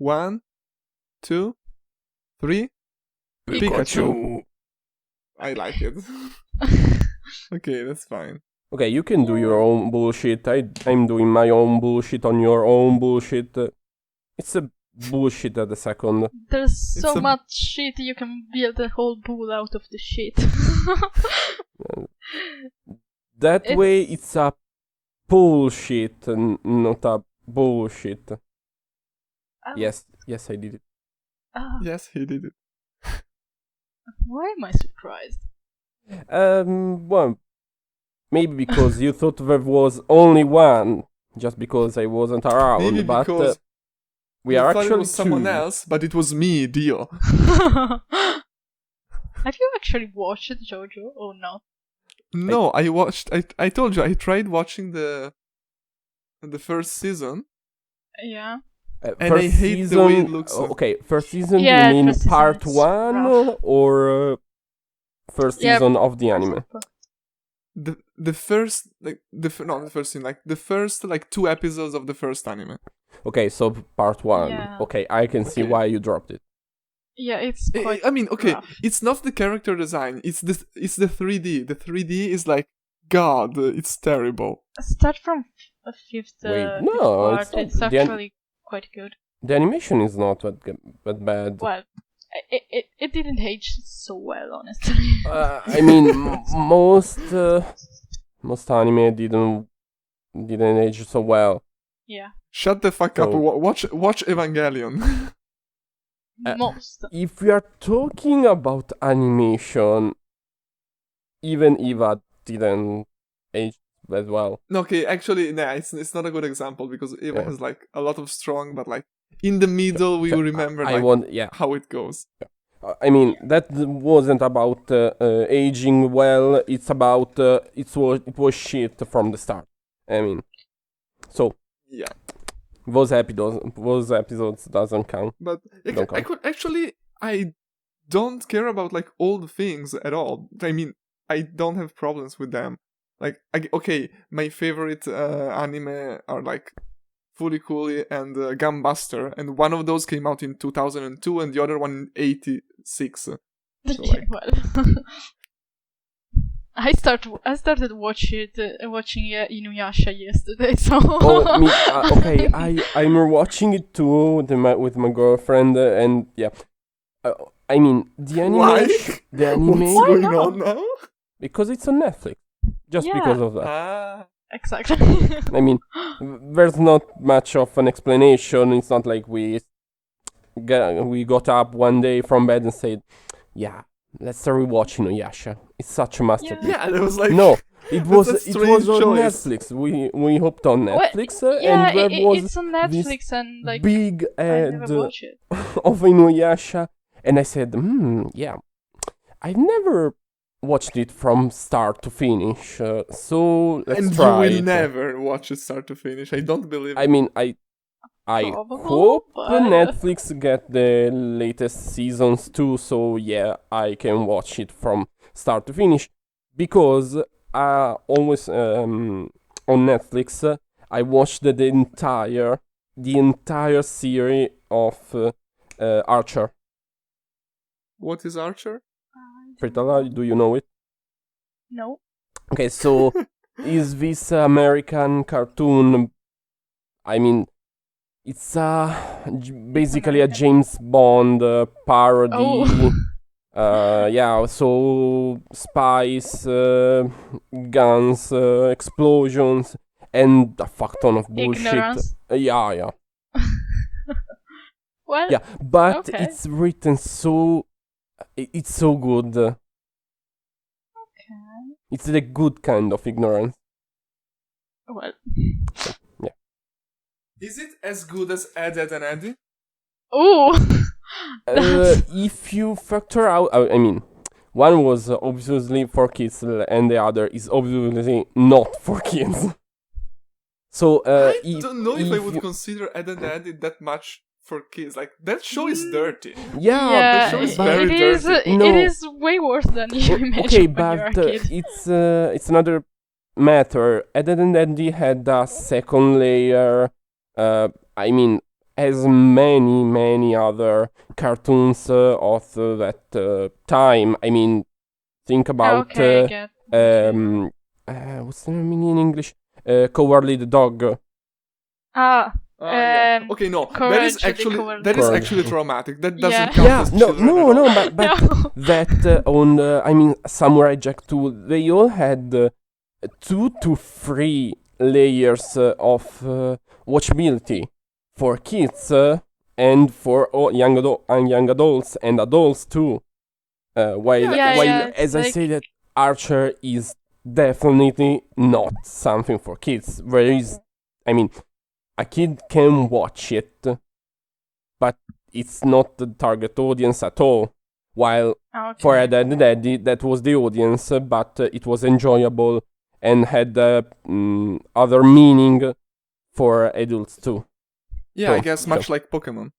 1, 2, 3. Pikachu. I like it. Okay, that's fine. Okay, you can do your own bullshit. I'm doing my own bullshit on your own bullshit. It's a bullshit at the second. There's so much shit you can build a whole bull out of the shit. That way, it's a bullshit, not a bullshit. Yes, I did it. Yes, he did it. Why am I surprised? Well, maybe because you thought there was only one, just because I wasn't around. Maybe but because we are thought actually it was someone else, but it was me, Dio. Have you actually watched JoJo or not? No, I told you I tried watching the first season. Yeah. And I hate the way it looks. Okay, first season. Yeah, you mean first season part is 1 rough. or first season of the anime? The first not the first scene, like the first 2 episodes of the first anime. Okay, so part 1. Yeah. Okay, I can see why you dropped it. Yeah, it's quite. I mean, okay, rough. it's not the character design. It's the 3D. The 3D is like God. It's terrible. Start from a fifth. Wait, fifth no, part. it's not. It's actually quite good. The animation is not that bad. Well, it didn't age so well, honestly. I mean, most anime didn't age so well. Yeah. Shut the fuck up. So- Watch Evangelion. Most. If we are talking about animation, even Eva didn't age that well. No, okay, actually, nah, it's not a good example because Eva has like a lot of strong, but like in the middle we remember how it goes. I mean, that wasn't about aging well. It's about it was shit from the start. I mean, so yeah, those episodes doesn't count. But Don't count. I don't care about like old things at all. I mean, I don't have problems with them. Like, okay, my favorite anime are like Fooly Cooly and Gunbuster, and one of those came out in 2002 and the other one in 86. So, like, Well, I started watching Inuyasha yesterday. So Okay, I'm watching it too with my girlfriend, and yeah, I mean the animation. The animation. What's going on now? Because it's on Netflix. Just because of that. Exactly. I mean, there's not much of an explanation. It's not like we got up one day from bed and said, "Yeah, let's start rewatching Inuyasha. It's such a masterpiece." Yeah, and it was like no, it was on choice. Netflix. We hopped on Netflix, yeah, and there was it's on Netflix, and like big I ad never watch it. of Inuyasha, and I said, yeah, I've never watched it from start to finish, so let's try you will it. never watch it start to finish. I don't believe I mean, I hope Netflix get the latest seasons too, so yeah, I can watch it from start to finish, because always on Netflix I watched the entire series of Archer. What is Archer? Fritala, do you know it? No. Okay, so is this American cartoon? I mean, it's basically a James Bond parody. Oh. Yeah, so spies, guns, explosions, and a fuck ton of bullshit. Ignorance. Yeah. Well. Yeah, but okay. it's written so. It's so good. Okay. It's the good kind of ignorance. Well. Yeah. Is it as good as Ed, Edd and Eddy? Ooh. If you factor out, I mean, one was obviously for kids, and the other is obviously not for kids. So I don't know if I would consider Ed and Eddy that much for kids. Like, that show is dirty. Yeah, that show is very dirty. No. It is way worse than you imagine Okay, when but you're a kid. it's another matter. Ed and Eddy had a second layer. I mean, as many other cartoons of that time. I mean, think about Okay, I get. what's the name in English? Cowardly the Dog. Yeah. Okay, no, that is Courage, actually traumatic. That doesn't Yeah. count Yeah, as no, children at no, all. no, but No. that on I mean Samurai Jack 2, they all had 2 to 3 layers of watchability for kids and for young adults and adults too. While Yeah, as it's I like- say that Archer is definitely not something for kids. I mean, a kid can watch it, but it's not the target audience at all. While for Okay. a Daddy, that was the audience, but it was enjoyable and had other meaning for adults too. Yeah, I So- guess much like Pokemon.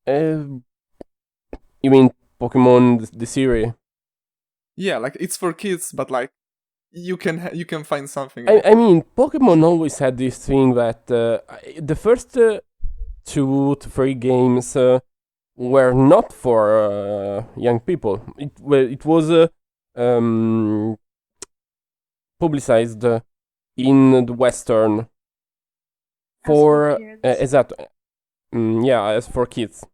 You mean Pokemon the series? Yeah, like it's for kids, but like you can find something. I mean, Pokemon always had this thing that the first 2 to 3 games were not for young people. It was publicized in the Western for kids. as for kids.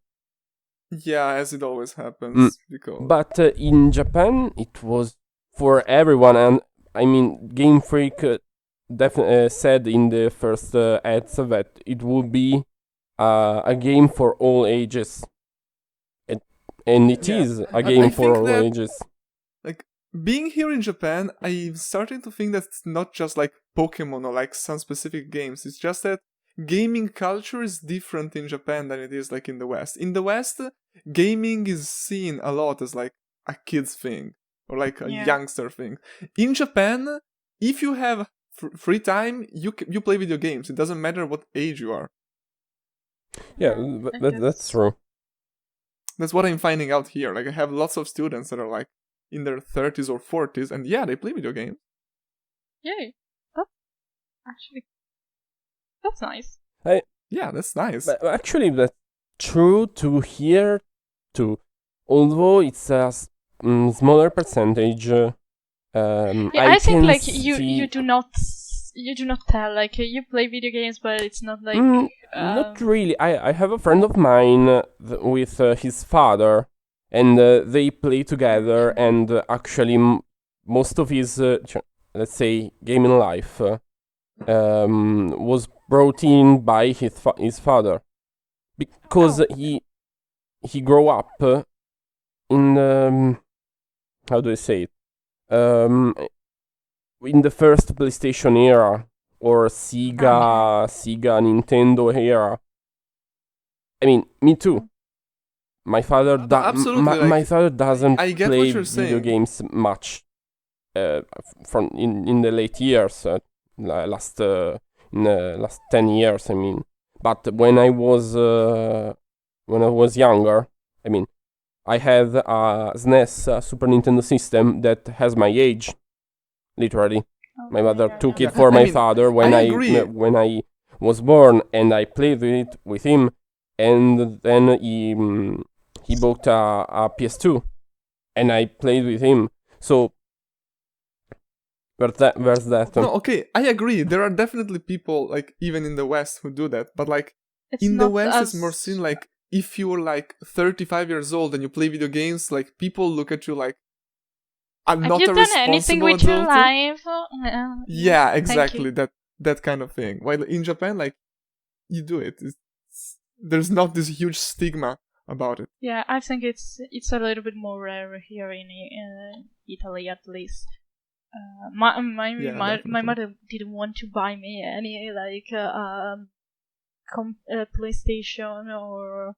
Yeah, as it always happens. Because But in Japan, it was for everyone, and I mean, Game Freak said in the first ads that it would be a game for all ages, and it Yeah. is a I game for think all that- ages. like being here in Japan, I'm starting to think that it's not just like Pokemon or like some specific games. It's just that gaming culture is different in Japan than it is like in the West. In the West, gaming is seen a lot as like a kid's thing or like a Yeah. youngster thing. In Japan, if you have free time, you play video games. It doesn't matter what age you are. Yeah, I that's guess. true. That's what I'm finding out here. Like I have lots of students that are like in their 30s or 40s, and yeah, they play video games. Yay. Actually, that's nice. Yeah, that's nice. But actually, that's true to hear too. Although it's a smaller percentage. Yeah, I think can like see... you do not tell like you play video games, but it's not like Not really. I have a friend of mine with his father, and they play together. And actually, most of his, let's say, gaming life was brought in by his father, because he grew up in how do I say it? In the first PlayStation era or Sega Nintendo era. I mean, me too. My father Absolutely, my father doesn't I get play what you're video saying. games much from in the late years, in the last 10 years, I mean. But when I was younger, I mean, I had a SNES, a Super Nintendo system that has my age, literally. My mother took it for my father when I agree. when I was born, and I played with it with him, and then he bought a PS2, and I played with him. So where's that? No, okay, I agree. There are definitely people like even in the West who do that, but like it's in the not West, as... it's more seen like if you're like 35 years old and you play video games, like people look at you like I'm Have not you a done anything responsible with your adult. life? Yeah, Thank exactly. you. That kind of thing. While in Japan, like you do it. There's not this huge stigma about it. Yeah, I think it's a little bit more rare here in Italy, at least. My mother didn't want to buy me any like PlayStation or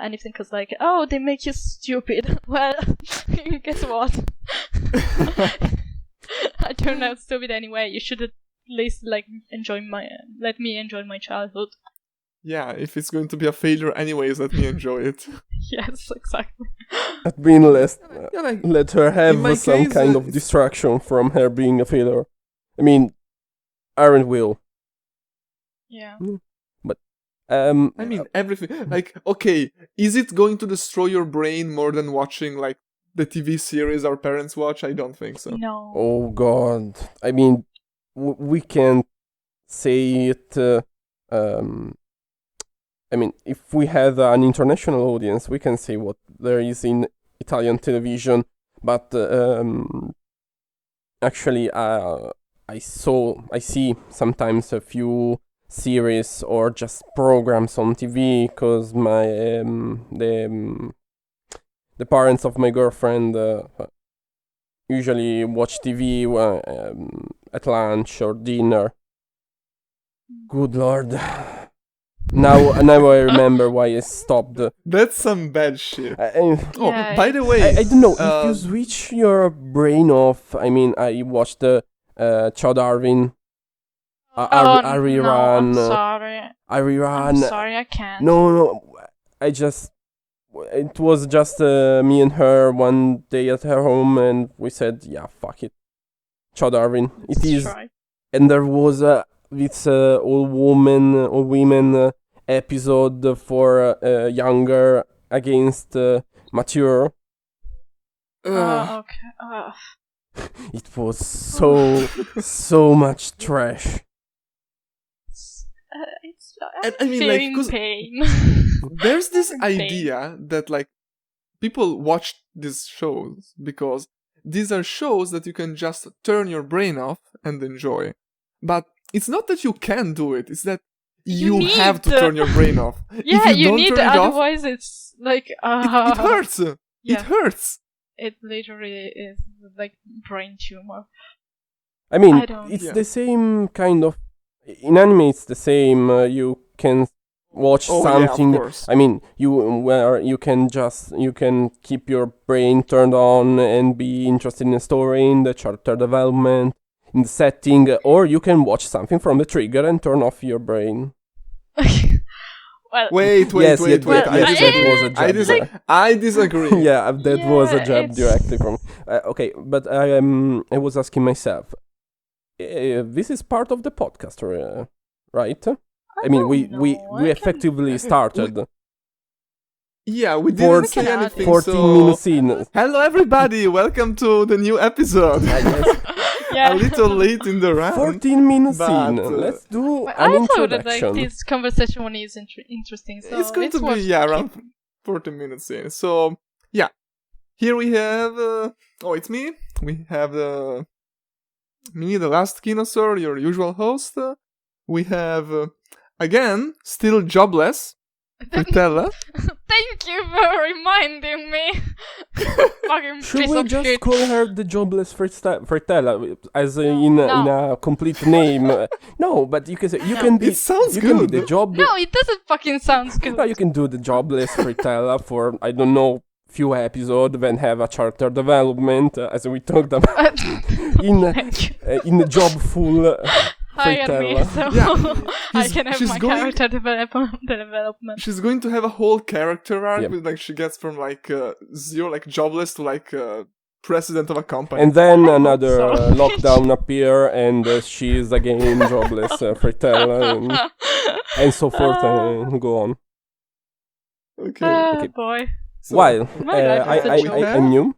anything, because like, oh, they make you stupid. Well, guess what? I turned out stupid anyway. You should at least like let me enjoy my childhood. Yeah, if it's going to be a failure anyways, let me enjoy it. Yes, exactly. At being less, Yeah, like, let her in my have some case, kind of distraction from her being a failure. I mean, Aaron will. Yeah. I mean, everything. Like, okay, is it going to destroy your brain more than watching, like, the TV series our parents watch? I don't think so. No. Oh God! I mean, we can't say it. I mean, if we had an international audience, we can say what there is in Italian television. But actually, I see sometimes a few series or just programs on TV because the parents of my girlfriend usually watch TV at lunch or dinner. Good Lord. Now I remember why I stopped. That's some bad shit. Yeah, By the way, I don't know, if you switch your brain off, I mean, I watched Chow Darwin, I rerun. No, I'm sorry. I'm sorry, I can't. No, it was just me and her one day at her home, and we said, yeah, fuck it. Chow Darwin. It is. Try. And there was this all women episode for younger against mature. Okay. It was so much trash. I'm I mean, like, feeling 'cause pain. there's this Pain. idea that, like, people watch these shows because these are shows that you can just turn your brain off and enjoy. But it's not that you can do it, it's that you need have to turn your brain off. Yeah, If you don't need, turn it off, otherwise it's like it hurts. Yeah. It hurts. It literally is like brain tumor. I mean, I don't- it's Yeah. the same kind of. In anime, it's the same. You can watch Oh, something. yeah, of course. I mean, you can keep your brain turned on and be interested in the story, in the character development, in the setting, or you can watch something from the trigger and turn off your brain. Well, Wait. Yes, I that was a jab. I disagree. Yeah, that was a Yeah, jab it's- directly from. Okay, but I was asking myself. This is part of the podcast, right? I mean, we know, I can- effectively started Yeah, we For- didn't say anything. 14 so... minutes in. Hello, everybody. Welcome to the new episode. yeah. A little late in the round. 14 minutes But, in. Let's do But an I thought that introduction. this conversation one is interesting. So It's going to let's be, watch- yeah, around 40 minutes in. So, yeah. Here we have... it's me. We have me, the last Kinosaur, your usual host. We have, again, still jobless, Fritella. Thank you for reminding me. Fucking Should piece we of just shit. call her the jobless Fritella as in a complete name? No, but you can say you can be. It sounds you can good. be the job. No, it doesn't fucking sound good. No, you can do the jobless Fritella for I don't know few episodes, then have a character development as we talked about in the job full. Hire me, Fritella. so Yeah, I can have she's my going- character development. She's going to have a whole character arc Yep. with, like, she gets from, like, zero, like, jobless to, like, president of a company. And then another so. lockdown appear, and she is again jobless, Fritella, and so forth, and go on. Okay. Boy. So, While My life is a joke. I'm new.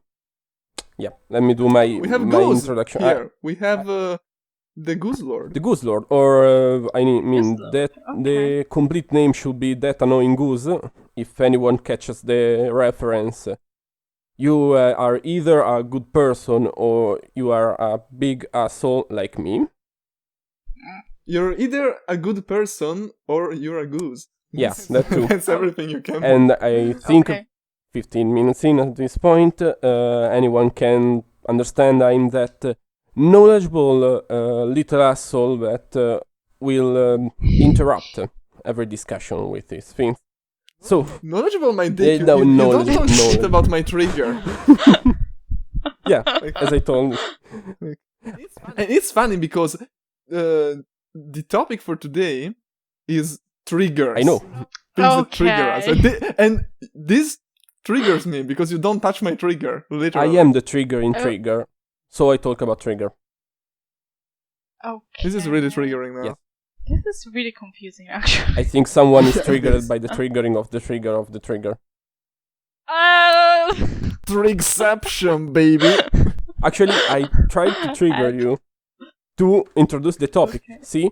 Yeah, let me do my we have my Goose introduction. here. We have the Goose Lord. The Goose Lord, or I mean Goose Lord, that the complete name should be That Annoying Goose. If anyone catches the reference, you are either a good person or you are a big asshole like me. You're either a good person or you're a goose. Yeah, that too. That's everything you can. And I think Okay. 15 minutes in at this point, anyone can understand I'm that knowledgeable little asshole that will interrupt every discussion with these things. So, Knowledgeable my dick. You no, don't know knowledge- shit about my trigger. yeah, as I told And it's funny because the topic for today is triggers. I know. Things that trigger us. Okay. And this triggers me because you don't touch my trigger, I literally. am the trigger in Trigger, so I talk about Trigger. Okay. This is really triggering now. Yes. This is really confusing, actually. I think someone is It triggered is. by the triggering of the trigger of the trigger. Trigception, baby. Actually, I tried to trigger you to introduce the topic. Okay. See?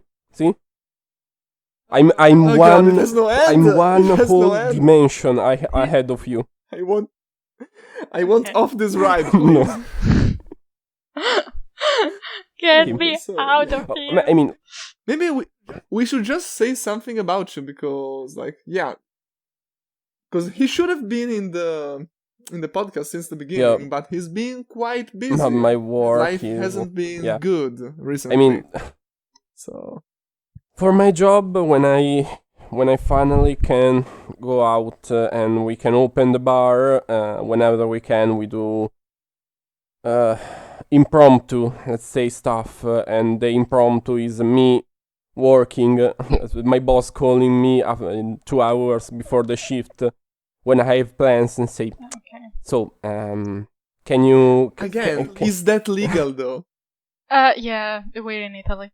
I'm Oh one. God, it has no end. I'm one It has whole no end. dimension ahead of you. I want Okay. off this ride, No. please. Get Anyway, me so, out of Oh, here. I mean, Maybe we should just say something about you because because he should have been in the podcast since the beginning, Yeah. but he's been quite busy. my work Life is. hasn't been yeah. good recently. I mean, so for my job, when I finally can go out and we can open the bar whenever we can, we do impromptu, let's say, stuff, and the impromptu is me working, my boss calling me in 2 hours before the shift when I have plans and say, Okay. so, can you... again, is that legal though? Yeah, we're in Italy.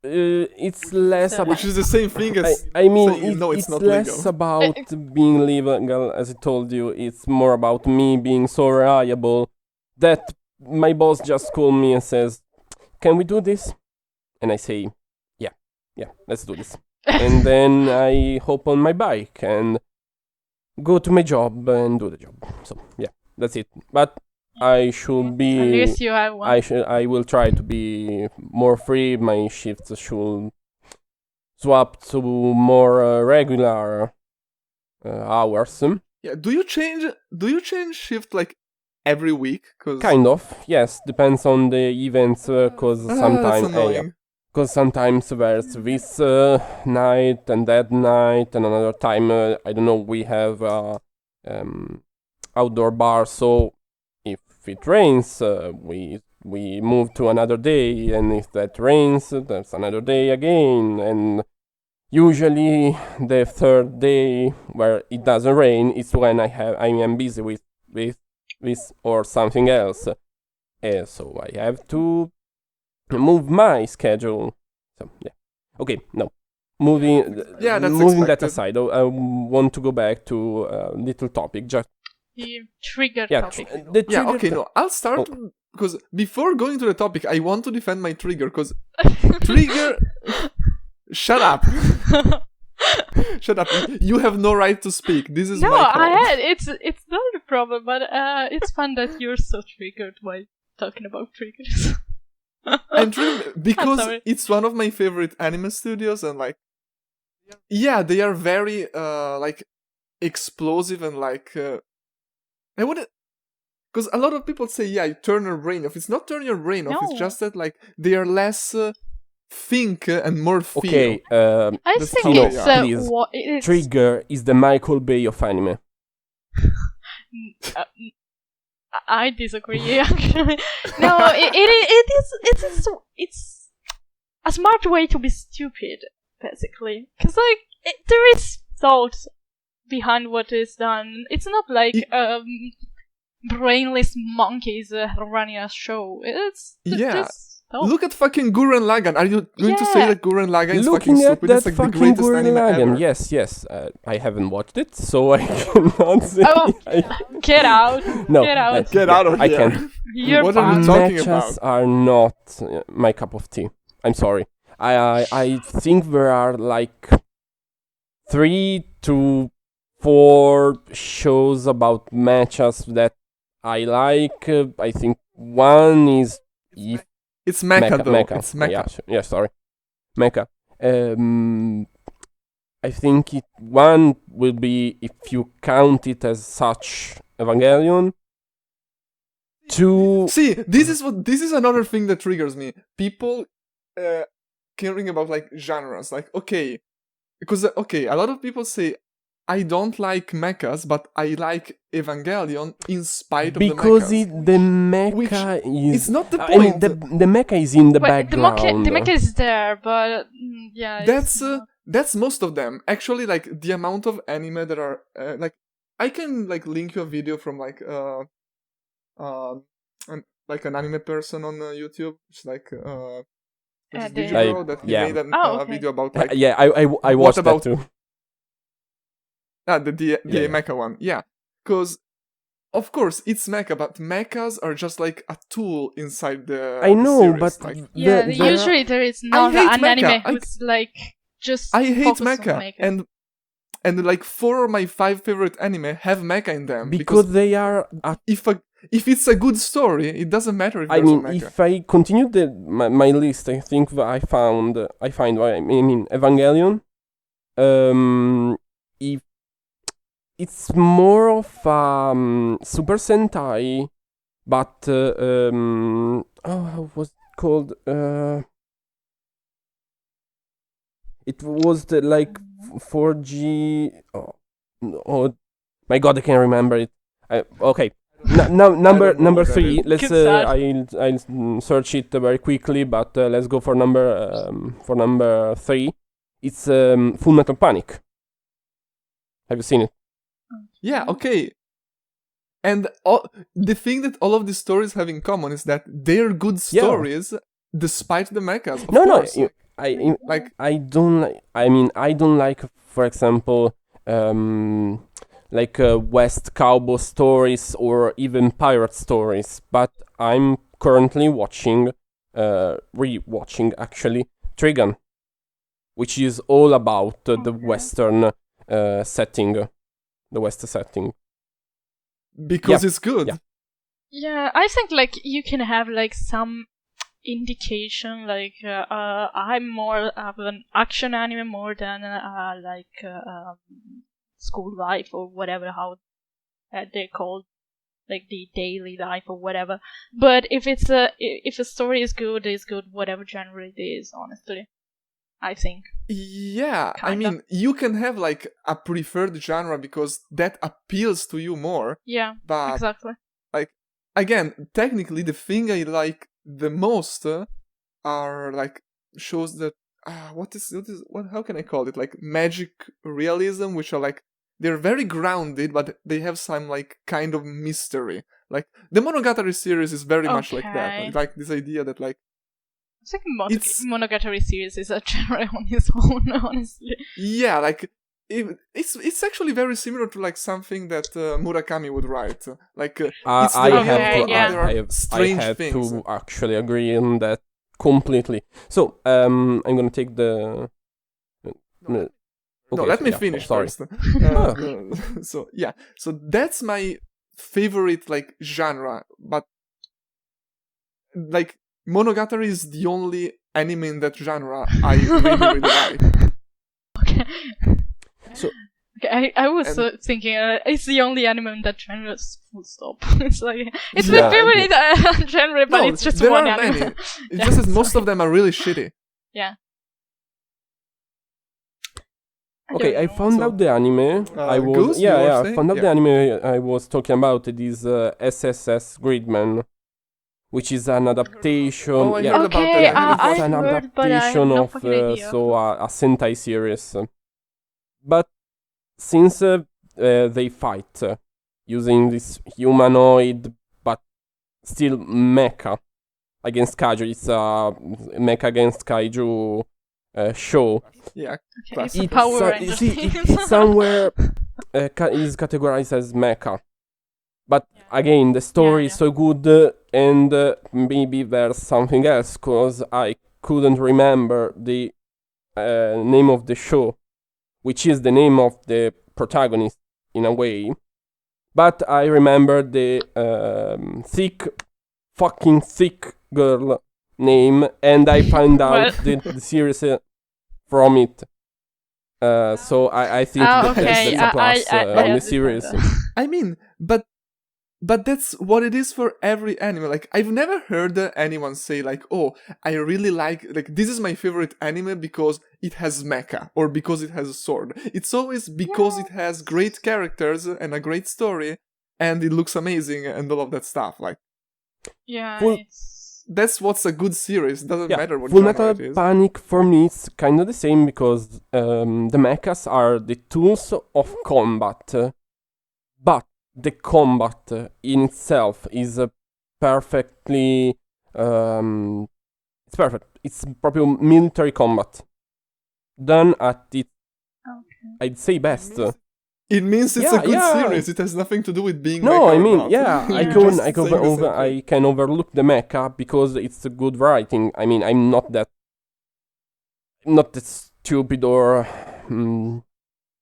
it's less about... Which is the same thing as I mean, saying, no, it's not less legal. about being legal, as I told you. It's more about me being so reliable that my boss just called me and says, can we do this? And I say, yeah, let's do this. And then I hop on my bike and go to my job and do the job. So, yeah, that's it. But I should be... At least you have one. I will try to be more free. My shifts should swap to more regular hours. Yeah, do you change shift like every week? Kind of, yes. Depends on the events, cause that's sometimes annoying. Because sometimes there's this night and that night, and another time, I don't know, we have outdoor bar, so if it rains, we move to another day, and if that rains, that's another day again, and usually the third day where it doesn't rain is when I am busy with this or something else, so I have to move my schedule. So yeah, okay, no, moving that expected. aside. I want to go back to a little topic. Just The trigger yeah, topic. the Yeah, trigger okay, no, I'll start because before going to the topic, I want to defend my trigger because trigger. Shut up! Shut up! You have no right to speak. This is No, my call. it's not a problem, but it's fun that you're so triggered by talking about triggers. I'm triggered because sorry. it's one of my favorite anime studios, and like, yeah, they are very like explosive and like I wouldn't. Because a lot of people say, yeah, you turn your brain off. It's not turn your brain off. No. It's just that like they are less think and more feel. okay. I That's think Kino, it's please. it's Trigger is the Michael Bay of anime. uh, I disagree. Actually, no, it's a smart way to be stupid, basically. Because like there is thought behind what is done. It's not like brainless monkeys running a show. It's Yeah. just thought. Look at fucking Gurren Lagann. Are you going to say Yeah. that Gurren Lagann is Looking fucking at stupid? that It's like the fucking greatest Gurren anime Lagann. ever. Yes. I haven't watched it, so I cannot say. Oh, get out! No, Get out! Get out of I here. can't. You're What are you fine. talking Matches about? are not my cup of tea. I'm sorry. I think there are like 3 to 4 shows about matches that I like. I think one is It's Mecha though. Mecha. It's Mecha. Yeah, sorry. Mecha. I think one will be, if you count it as such, Evangelion. 2... See, this is another thing that triggers me. People caring about like genres. Like, okay, because a lot of people say I don't like mechas, but I like Evangelion in spite of because the mechas. the mecha is... It's not the I mean, point. the mecha is in the Well, background. the mecha is there, but yeah. That's most of them. Actually, like the amount of anime that are like I can like link you a video from like like an anime person on YouTube. It's like Digibro that he made a video about like. Yeah, I watched that too. The mecha one, yeah, because of course it's mecha, but mechas are just like a tool inside the. I know, series. but like, usually there is not an anime who's like just. I hate mecha, and like 4 of my 5 favorite anime have mecha in them because they are. If it's a good story, it doesn't matter if there's a mecha. If I continue my list, I think that I find Evangelion. If it's more of Super Sentai, but how was it called? It was like 4G. Oh my god, I can't remember it. Okay. Number 3. Let's. I'll search it very quickly, but let's go for number 3. It's Full Metal Panic. Have you seen it? Yeah. Okay. And the thing that all of these stories have in common is that they're good stories, despite the mechas. No. I don't like. I mean, I don't like, for example, like West cowboy stories or even pirate stories. But I'm currently rewatching actually Trigun, which is all about the Western setting, the West setting. Because it's good. Yeah, I think like you can have like some indication like I'm more of an action anime more than school life or whatever, how they're called, like the daily life or whatever. But if a story is good, it's good whatever genre it is, honestly, I think. Yeah, I mean, you can have like a preferred genre because that appeals to you more. Yeah, but exactly. Like, again, technically the thing I like the most are like shows that how can I call it, like magic realism, which are like they're very grounded, but they have some like kind of mystery. Like the Monogatari series is very much like that. Like this idea that like I think Monogatari series is a genre on its own, honestly. Yeah, like it's actually very similar to like something that Murakami would write. Like I have to actually agree on that completely. So I'm gonna take the. Let me finish first. So that's my favorite like genre, but like Monogatari is the only anime in that genre I really like. Okay. So I was thinking it's the only anime in that genre. Full stop. It's like it's my favorite genre, but it's just one anime. Many. It's just that most of them are really shitty. Yeah. Okay, I found out the anime. I found out the anime I was talking about. It is SSS Gridman, which is an adaptation. Oh, I heard about that. It's an adaptation of a Sentai series. But since they fight using this humanoid but still mecha against kaiju, it's a mecha against kaiju show. Yeah, okay, it's a Power Rangers. It somewhere is categorized as mecha. But again, the story is so good, and maybe there's something else, because I couldn't remember the name of the show, which is the name of the protagonist in a way. But I remember the fucking thick girl name, and I found out the series from it. So I think that's a plus in the series. I mean, but that's what it is for every anime. Like, I've never heard anyone say like, oh, I really like this is my favorite anime because it has mecha or because it has a sword. It's always because it has great characters and a great story and it looks amazing and all of that stuff. Like, that's what's a good series. It doesn't matter what Full genre Metal it is. Panic for me is kind of the same because the mechas are the tools of combat, but the combat in itself is perfectly it's perfect. It's proprio military combat. Done at its, I'd say, best. It means it's a good series. It has nothing to do with being mecha I or mean, not. I can overlook the mecha because it's a good writing. I mean, I'm not that stupid or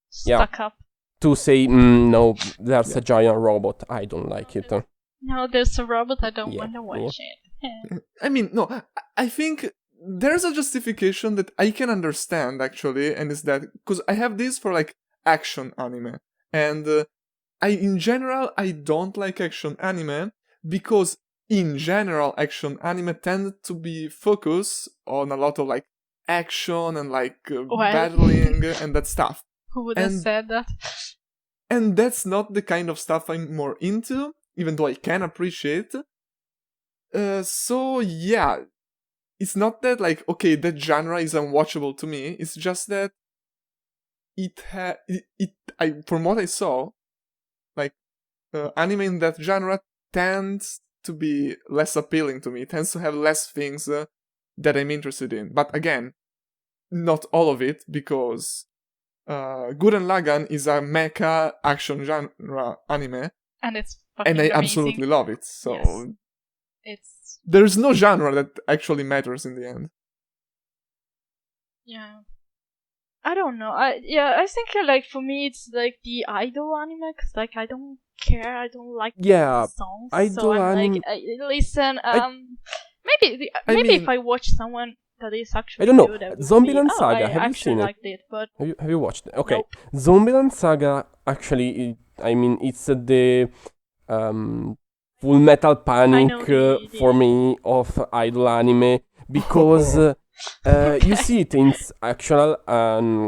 stuck up to say no. There's a giant robot. I don't like it. No, there's a robot. I don't want to watch it. I mean, no. I think there's a justification that I can understand actually, and is that because I have this for like action anime, and in general I don't like action anime because in general action anime tend to be focused on a lot of like action and like battling and that stuff. Who would have said that? And that's not the kind of stuff I'm more into, even though I can appreciate. So yeah, it's not that like, okay, that genre is unwatchable to me. It's just that from what I saw, like anime in that genre tends to be less appealing to me. It tends to have less things that I'm interested in. But again, not all of it, because Gurren Lagann is a mecha action genre anime, and it's fucking and I amazing. absolutely love it. So yes. There's no genre that actually matters in the end. Yeah, I don't know. I think like for me it's like the idol anime, cause like I don't care. I don't like songs. Idol so I'm anime. like I listen. Maybe if I watch someone that is actually I don't know. good, I would Zombieland say, Saga. I Have you seen it? liked it, but Have you watched it? Okay. Nope. Zombieland Saga. Actually, I mean, it's the Full Metal Panic for me of idol anime, because you see it in actual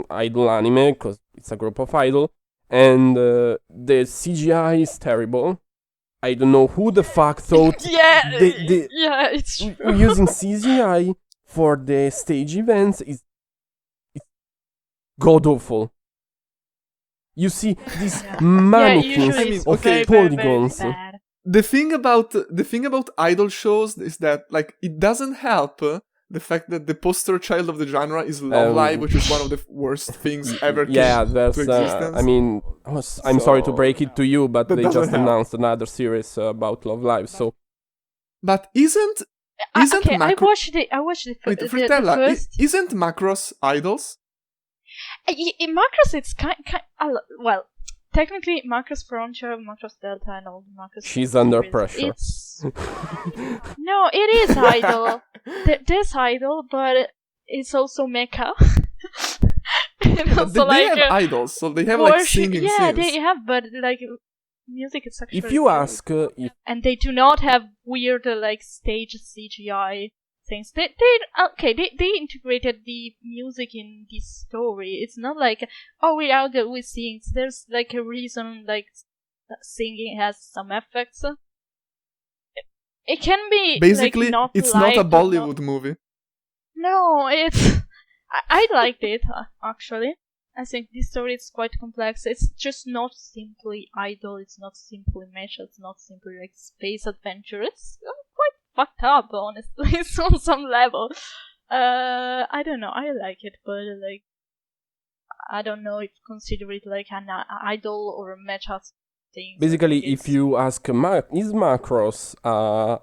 idol anime because it's a group of idol, and the CGI is terrible. I don't know who the fuck thought it's true. using CGI for the stage events is god awful. You see these mannequins of polygons. Very The thing about idol shows is that like it doesn't help the fact that the poster child of the genre is Love Live, which is one of the worst things ever came to existence. I mean, I'm sorry to break it to you, but they just announced another series about Love Live. So, but isn't okay, I watched the first. Isn't Macross idols? In Macross, it's kind well. Technically, Macross Frontier, Macross Delta, and all the Macross. She's under pressure. No, it is idol. There's idol, but it's also mecha. They have idols, so they have like singing scenes. Yeah, they have, but like music is actually. If you ask, and they do not have weird like stage CGI things. They integrated the music in this story. It's not like, oh, we're out there with sings. There's like a reason like singing has some effects. It can be basically like, it's not a Bollywood movie. No, it's I liked it actually. I think this story is quite complex. It's just not simply idol. It's not simply mecha. It's not simply like space adventure. It's quite fucked up, honestly. It's on some level. I don't know. I like it, but like, I don't know if consider it like an idol or a mecha thing. Basically, if you ask, is Macross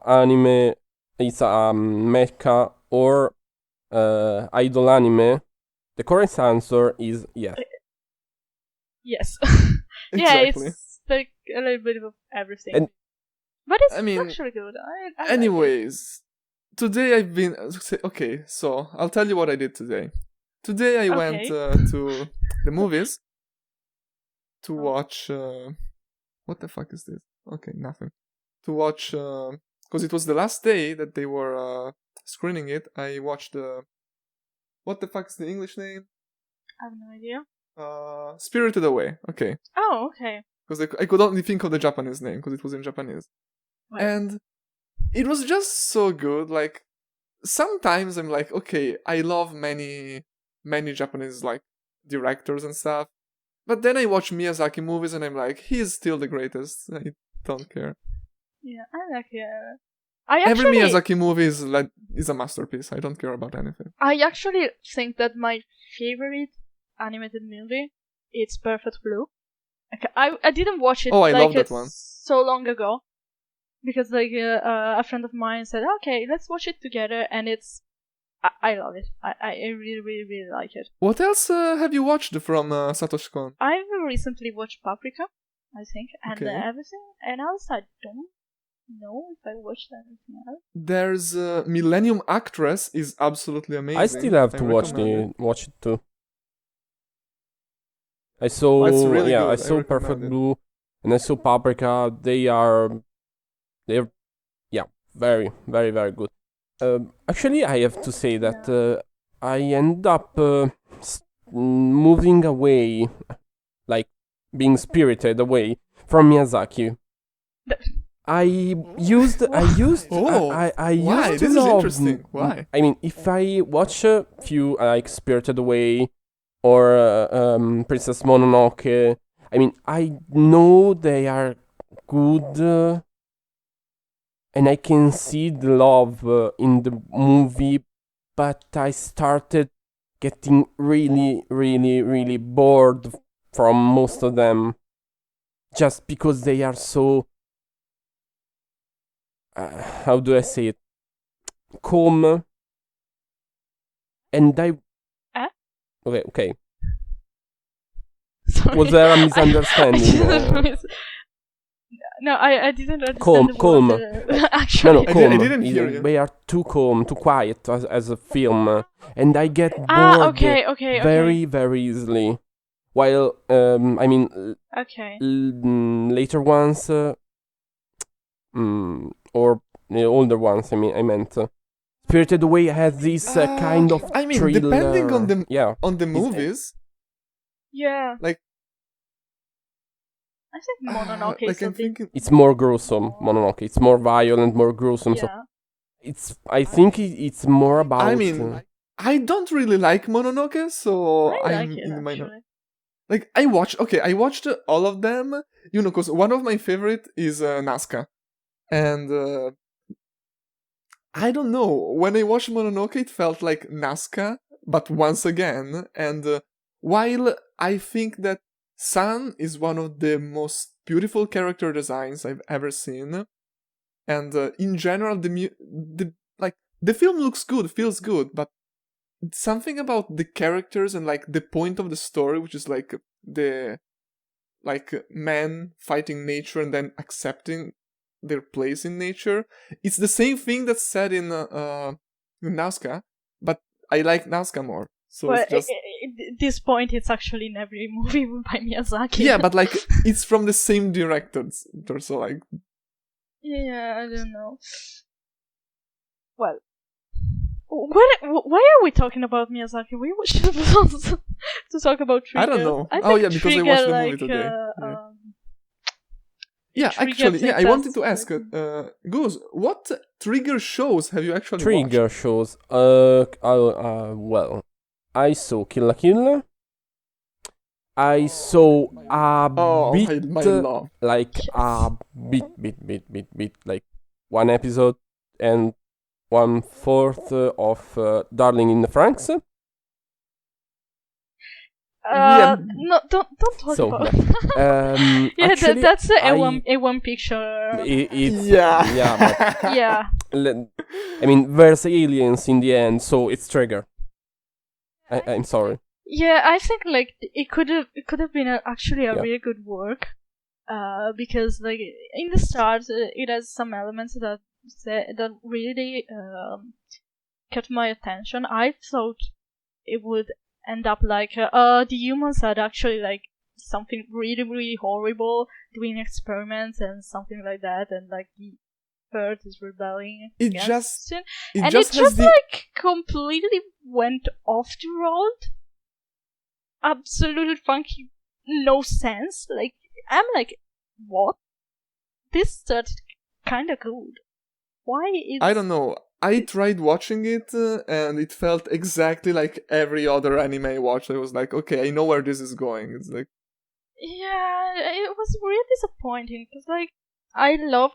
anime, it's a mecha or idol anime? The correct answer is yes. Yes. Exactly. Yeah, it's like a little bit of everything. But it's actually good. I anyways, today I've been... Okay, so I'll tell you what I did today. Today I went to the movies to watch... what the fuck is this? Okay, nothing. To watch... Because it was the last day that they were screening it. I watched... what the fuck is the English name? I have no idea. Spirited Away. Okay. Oh, okay. Because I could only think of the Japanese name because it was in Japanese. Right. And it was just so good. Like, sometimes I'm like, okay, I love many Japanese like directors and stuff. But then I watch Miyazaki movies and I'm like, he is still the greatest. I don't care. Yeah, I like it. Every Miyazaki movie is a masterpiece. I don't care about anything. I actually think that my favorite animated movie is Perfect Blue. Okay, I didn't watch it. Oh, I love that one. So long ago, because a friend of mine said, "Okay, let's watch it together," and I love it. I really, really, really like it. What else have you watched from Satoshi Kon? I've recently watched Paprika, I think, and Okay. everything. And else, I don't know if I watched anything else. There's Millennium Actress is absolutely amazing. I still have to watch it too. I saw really good. I saw Perfect Blue and I saw Paprika. They're very, very, very good. Actually, I have to say that I end up moving away, like being spirited away from Miyazaki. I used Why? used to This is love. interesting. Why? I mean, if I watch a few like Spirited Away or Princess Mononoke, I mean, I know they are good, and I can see the love in the movie, but I started getting really, really, really bored from most of them, just because they are so. How do I say it? Calm. And I. Okay. Sorry. Was there a misunderstanding? No, I didn't understand. Calm. Actually, No, calm. I didn't hear you. They are too calm, too quiet as a film, and I get bored very, very easily. While I mean, later ones, or older ones. I meant. Spirited Away has this kind of I mean, thriller. depending on the yeah. movies. Yeah. Like. I think Mononoke like is I'm thinking. It's more gruesome, Mononoke. It's more violent, more gruesome. Yeah. So it's. I think it's more about. I mean, I don't really like Mononoke, so I I'm like it, in my. actually. Like I watched all of them. You know, because one of my favorite is Nazca, and I don't know. When I watched Mononoke, it felt like Nazca, but once again. And while I think that San is one of the most beautiful character designs I've ever seen, and in general, the film looks good, feels good, but something about the characters and like the point of the story, which is like the man fighting nature and then accepting their place in nature. It's the same thing that's said in Nazca, but I like Nazca more. So well, it's just this point, it's actually in every movie by Miyazaki. yeah, but like it's from the same directors, so like yeah, I don't know. Well, why are we talking about Miyazaki? We should to talk about Trigger. I don't know. Because Trigger, I watched the movie today. Actually, I wanted to ask, Goose, what Trigger shows have you actually watched? Trigger shows. Well, I saw Kill la Kill. I saw a bit, like a bit, like one episode and 1/4 of Darling in the Franxx. No, don't talk about. Actually, that's a one picture. Yeah. I mean, there's aliens in the end, so it's Trigger. I'm sorry. Yeah, I think like it could have been actually a really good work, because like in the start it has some elements that really caught my attention. I thought it would end up like the humans had actually like something really, really horrible, doing experiments and something like that, and like the Earth is rebelling. It just like completely went off the road. Absolutely funky, no sense. Like I'm like, what? This started kind of good. Why is I don't know. I tried watching it and it felt exactly like every other anime I watched. I was like, okay, I know where this is going. It's like, yeah, it was really disappointing because like I love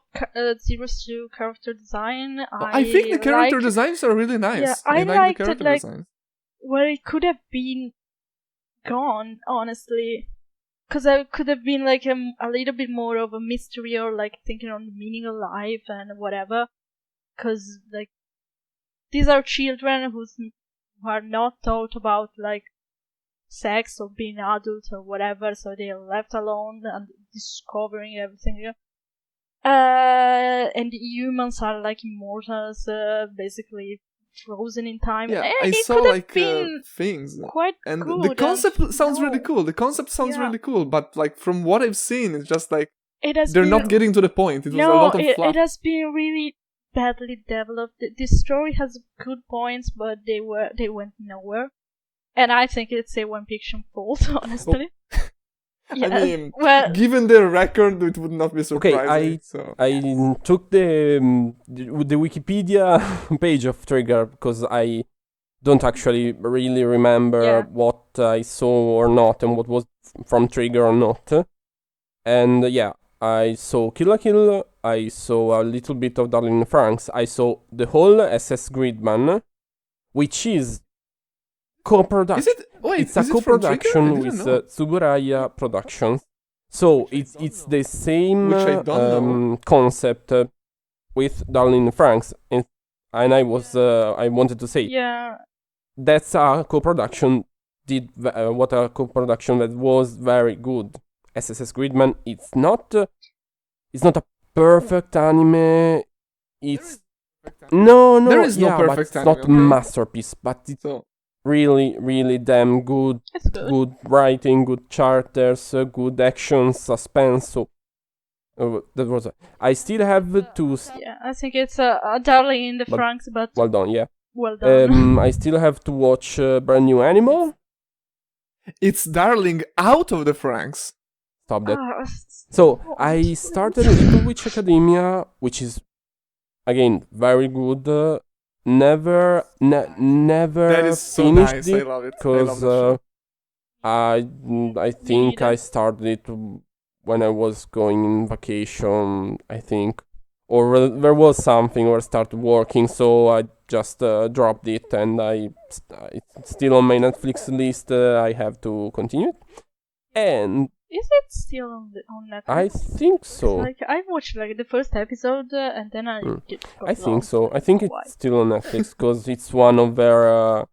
Zero's 2 character design. I think the character designs are really nice. Yeah, I like liked the character it, like, designs. where it could have been gone, honestly. Because it could have been like a little bit more of a mystery, or like thinking on the meaning of life and whatever. Because like these are children who are not taught about like sex or being adult or whatever, so they are left alone and discovering everything. And the humans are like immortals, basically frozen in time. Yeah, And I it saw could have like been things, quite and good. the concept sounds no. really cool. The concept sounds Yeah. really cool, but like from what I've seen, it's just like It has they're been, not getting to the point. It was a no, lot of fluff. it has been really badly developed. This story has good points, but they went nowhere. And I think it's a One Fiction fault, honestly. Yeah, I mean, well, given their record, it would not be surprising. I took the Wikipedia page of Trigger because I don't actually really remember what I saw or not, and what was from Trigger or not. And yeah, I saw Kill la Kill, I saw a little bit of Darling Franks, I saw the whole SS Gridman, which is co-production. It's a co-production with Tsuburaya Productions. So it's the same concept with Darling Franks, and I wanted to say that's a co-production. What a co-production that was very good. SSS Gridman. It's not a perfect anime. It's no. There is no perfect but it's anime. not a masterpiece, but it's really, really damn good. Good writing, good characters, good action, suspense. So that was. I still have to. Yeah, I think it's a Darling in the Franxx, but well done. Yeah. Well done. I still have to watch Brand New Animal. It's Darling out of the Franxx. Stop that. So I started Little Witch Academia, which is again very good. Never that is so finished nice. it I love it because I think I started it when I was going in vacation, I think, or there was something where I started working, so I just dropped it, and it's still on my Netflix list. I have to continue it. And is it still on Netflix? I think so. Like I watched like the first episode and then I think so. I think it's still on Netflix because it's one of their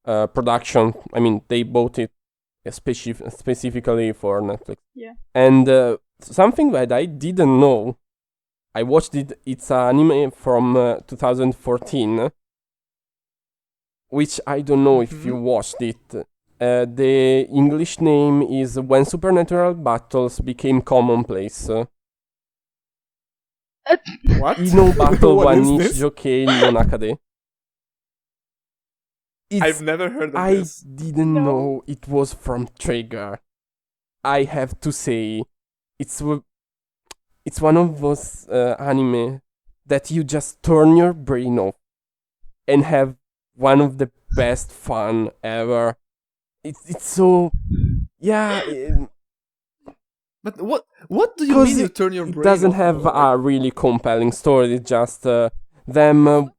production. I mean, they bought it specifically for Netflix. Yeah. And something that I didn't know, I watched it. It's an anime from 2014, which I don't know if you watched it. The English name is When Supernatural Battles Became Commonplace. What? Ino Battle wa Nichijokei no Nakade. I've never heard of this. I didn't know it was from Trigger. I have to say, it's one of those anime that you just turn your brain off and have one of the best fun ever. It's so, yeah. But what do you mean you turn your brain off? It doesn't have a really compelling story. It's just them.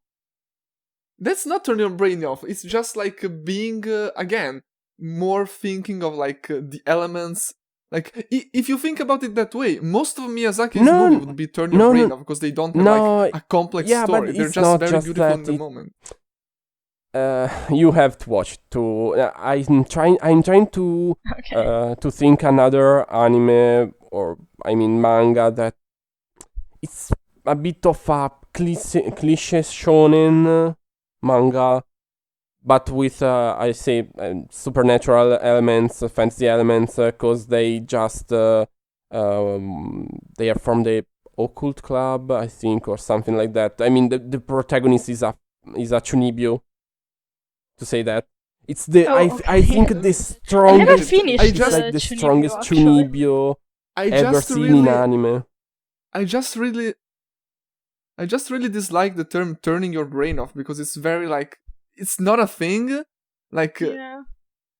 That's not turn your brain off. It's just like being again more thinking of like the elements. Like if you think about it that way, most of Miyazaki's movie would be turn your brain off because they don't have like a complex story. But they're just very beautiful in the moment. You have to watch too. I'm trying to think another anime or manga that it's a bit of a cliche shonen manga, but with supernatural elements, fantasy elements, because they just they are from the occult club, I think, or something like that. I mean, the protagonist is a chunibyo. To say that it's the I think the strongest the strongest chunibyo ever seen in anime. I just really dislike the term turning your brain off because it's very like it's not a thing. Like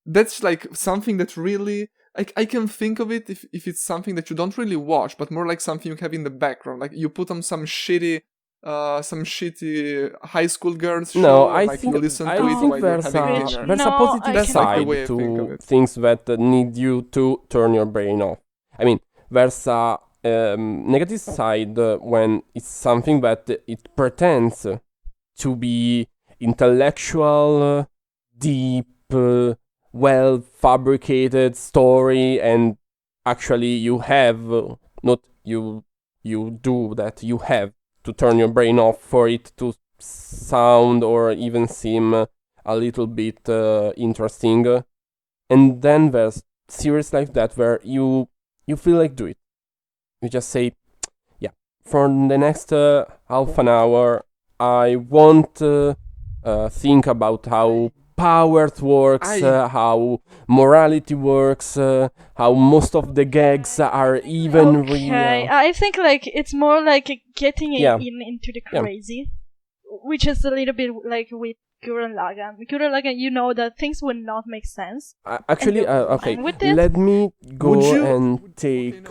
that's like something that really I can think of it if it's something that you don't really watch, but more like something you have in the background. Like you put on some shitty high school girls show, No, and, like, you listen to it think while you're there's having a dinner. there's a No, positive That's like the side way I think of to it. things that need you to turn your brain off. I mean, there's a negative side when it's something that it pretends to be intellectual, deep, well fabricated story, and actually you have not you do that. You have to turn your brain off for it to sound or even seem a little bit interesting. And then there's series like that where you feel like do it. You just say, yeah, for the next half an hour, I won't think about how power works, how morality works, how most of the gags are even real. I think like it's more like getting Yeah. into the crazy, which is a little bit like with Gurren Lagann. Gurren Lagann, you know that things would not make sense. Actually, you're okay, fine with it? let me go Would you- and take.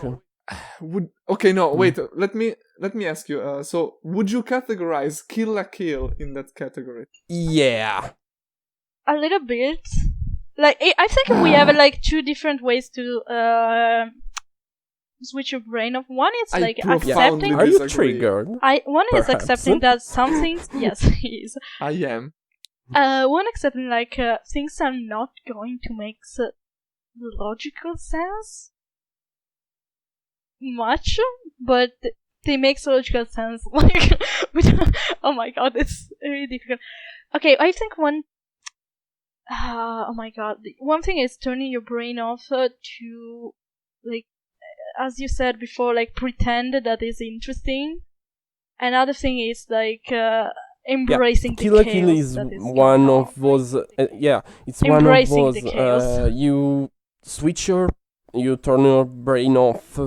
Let me ask you. So, would you categorize Kill la Kill in that category? Yeah. A little bit. Like I think we have like two different ways to switch your brain off. One is I like profoundly accepting. Are you disagree. triggered? One is Perhaps. accepting that some things. Yes, he is. I am. One accepting like things are not going to make logical sense much, but they make logical sense. Like, oh my god, it's really difficult. Okay, I think one. Oh my god, one thing is turning your brain off to, like, as you said before, like pretend that is interesting. Another thing is like embracing the Kill la chaos. Kill is that is one going of on. those. It's Embracing one of the those. chaos. You turn your brain off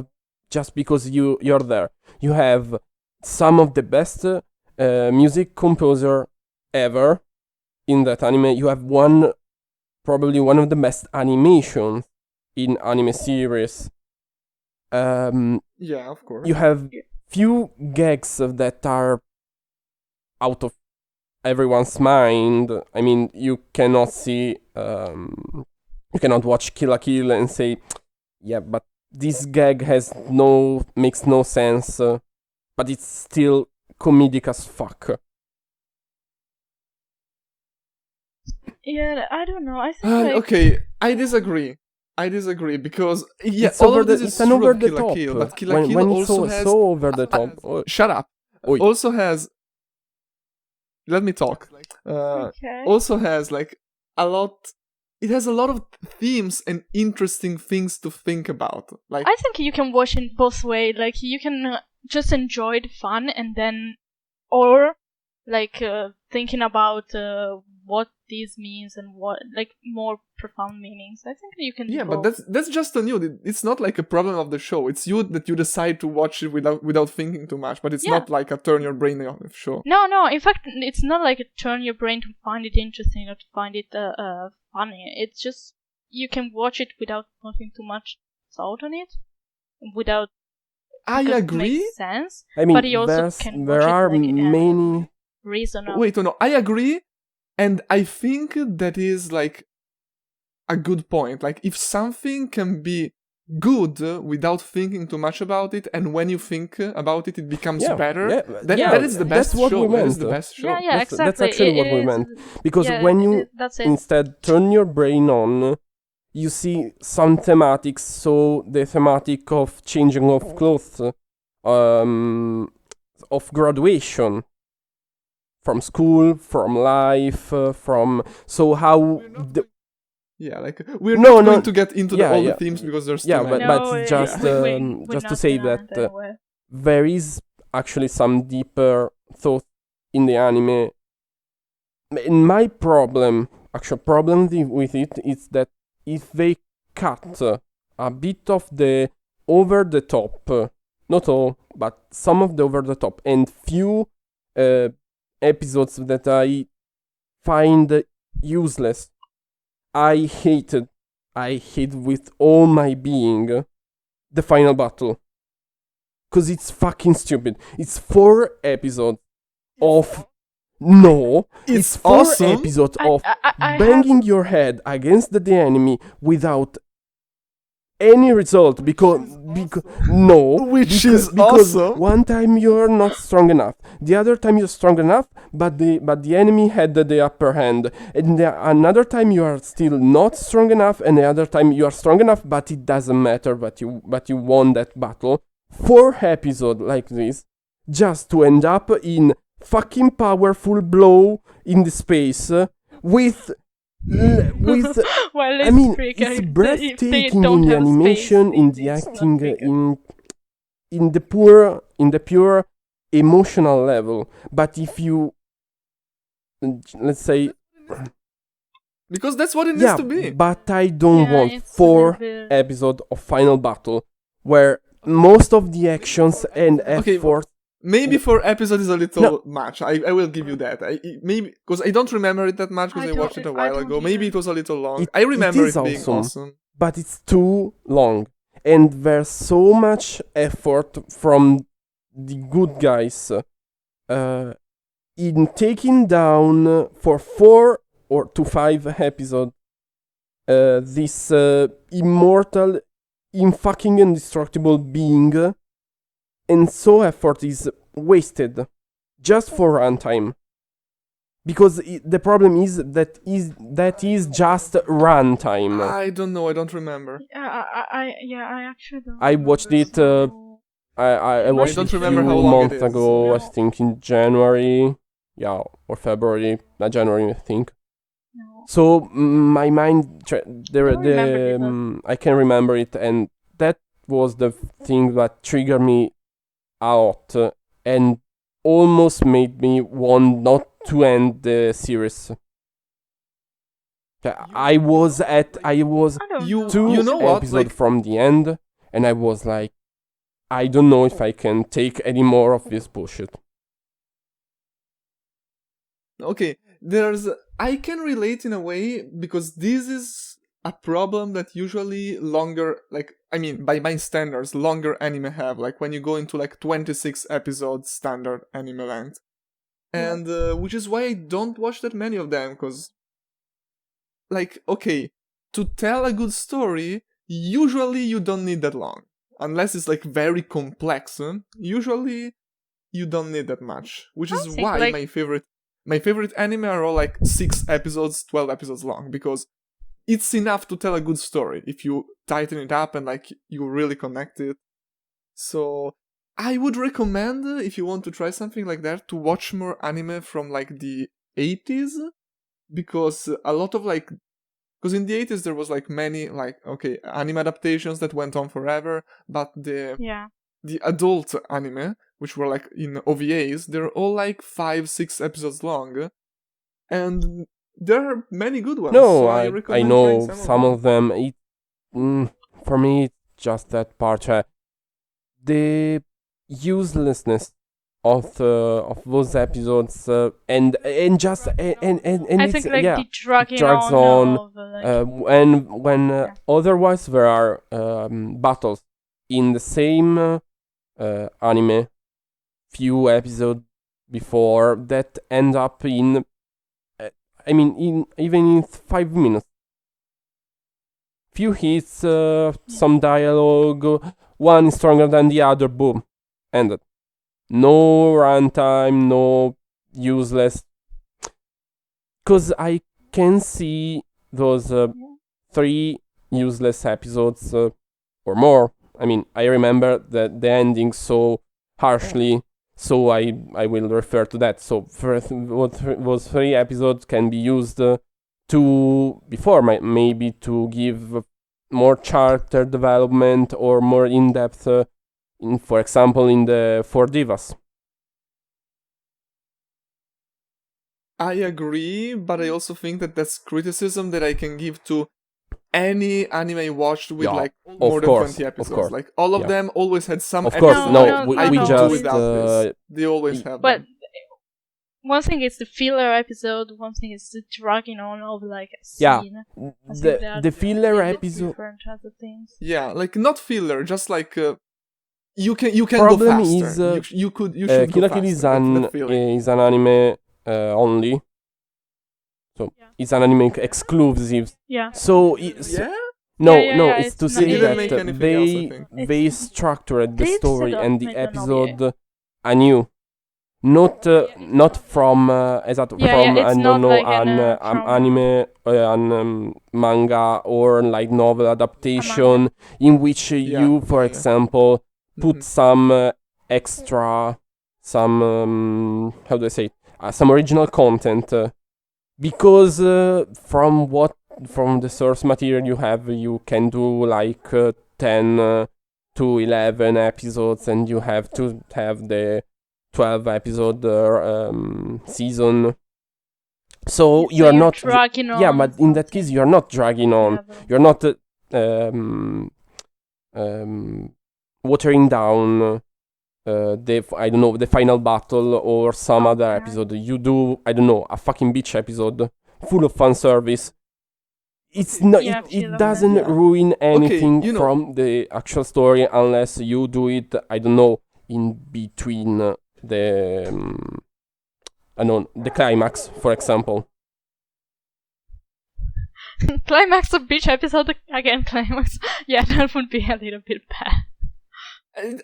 just because you're there. You have some of the best music composer ever in that anime. You have probably one of the best animations in anime series. Yeah, of course. You have few gags that are out of everyone's mind. I mean, you cannot see, you cannot watch Kill la Kill and say, yeah, but this gag makes no sense, but it's still comedic as fuck. Yeah, I don't know. I think like Okay, I disagree because It's all over of this the, is it's an true over of the Kill la top. Kill, but Kill la Kill when also it's has so over the top. shut up. Oi. Also has. Let me talk. okay. Also has like a lot. It has a lot of themes and interesting things to think about. Like I think you can watch in both ways. Like you can just enjoy the fun and then, or like thinking about what this means and what like more profound meanings. I think you can. yeah, do but both. that's just on you. It's not like a problem of the show. It's you that you decide to watch it without thinking too much. But it's Yeah. not like a turn your brain off show. No. In fact, it's not like a turn your brain to find it interesting or to find it funny. It's just you can watch it without putting too much thought on it, without. I because it agree. makes sense, I mean, but you also can there watch it are like, many. reasonable. Wait, no, I agree, and I think that is like a good point. Like if something can be good without thinking too much about it, and when you think about it, it becomes better. That is the best that's what show. we That meant. is the best show. Yeah, That's exactly. actually what we It meant. is- Because yeah, when you that's it. instead turn your brain on, you see some thematics. So the thematic of changing of clothes, of graduation from school, from life, from so how the, Yeah, like we're No, not no. going to get into Yeah, all yeah. the themes because there's Yeah, too many. but No, just we're just to not say gonna that anywhere. there is actually some deeper thought in the anime. And my actual problem with it is that if they cut a bit of the over the top, not all, but some of the over the top, and few episodes that I find useless, I hated I hate with all my being the final battle. Because it's fucking stupid. It's 4 episodes of... No, it's 4 awesome. episodes of I banging your head against the enemy without any result because awesome. one time you're not strong enough, the other time you're strong enough, but the enemy had the upper hand, and another time you are still not strong enough, and the other time you are strong enough, but it doesn't matter, but you won that battle. 4 episodes like this just to end up in fucking powerful blow in the space with well, I mean, freak, it's if breathtaking they in don't the have animation, space, in the it's not acting, freaking. in the pure emotional level. But if you, let's say, Because that's what it needs to be. but I don't Yeah, want it's a 4 little bit- episodes of final battle where most of the actions and Okay, effort. Maybe 4 episodes is a little much. I will give you that. Maybe because I don't remember it that much because I watched it a while ago. Maybe it was a little long. I remember it being awesome. But it's too long. And there's so much effort from the good guys in taking down for 4 or to 5 episodes this immortal, fucking indestructible being. And so effort is wasted just for runtime. Because the problem is that is just runtime. I don't know. I don't remember. I actually don't. I watched it. I watched don't it a remember few how long it months is. ago. I No. think in January, or February. Not January, I think. No. So my mind, remember I can remember it, and that was the thing that triggered me a lot and almost made me want not to end the series. I was I don't You- know. 2 you know what, episodes like- from the end, and I was like, I don't know if I can take any more of this bullshit. Okay, I can relate in a way because this is a problem that usually longer, by my standards, longer anime have, like when you go into 26 episodes standard anime length. And which is why I don't watch that many of them, because, okay, to tell a good story, usually you don't need that long. Unless it's very complex, usually you don't need that much. Which is think, why my favorite anime are all 6 episodes, 12 episodes long, because it's enough to tell a good story if you tighten it up and you really connect it. So I would recommend, if you want to try something like that, to watch more anime from the 80s, because a lot of because in the 80s there was many anime adaptations that went on forever, but the adult anime, which were in OVAs, they're all 5-6 episodes long, and there are many good ones. No, so I recommend know trying some of them. For me, it's just that part. The uselessness of those episodes and just and I it's, think the dragging drags on. and when otherwise there are battles in the same anime few episodes before that end up in even in 5 minutes. Few hits, some dialogue, one is stronger than the other, boom, ended. No runtime, no useless. Because I can see those 3 useless episodes or more. I remember the ending so harshly, so I will refer to that. So those 3 episodes can be used maybe to give more character development or more in-depth, for example, in the 4 Divas. I agree, but I also think that that's criticism that I can give to any anime I watched with more than 20 episodes. All of them always had some. Of course, episode no, we I could just do without this. They always have. But them. one thing is the filler episode, one thing is the dragging on of like a scene. The filler episode. Different other things. Yeah, like not filler, just like you can go Problem faster. is, you should Kill go la Kill faster. is an anime only. So it's an anime exclusive. Yeah. So it's, Yeah. No, Yeah, it's it's to not- say They didn't make that anything else, I think. they structured the They story set up and the made an episode anew. Not from from I it's don't not know like an from- anime, an manga or like novel adaptation in which you, for example, put Mhm. some extra, some how do I say, some original content, because from the source material you can do like 10 to 11 episodes, and you have to have the 12 episode season. So you're not dragging on. yeah, but in that case you're not dragging on. You're not watering down the final battle or some other Okay. episode. You do, I don't know, a fucking beach episode full of fan service. It's not. Yeah, It doesn't Yeah. ruin anything you know- from the actual story unless you do it, I don't know, in between the I don't know, the climax, for example. Climax of beach episode again. Climax. Yeah, that would be a little bit bad.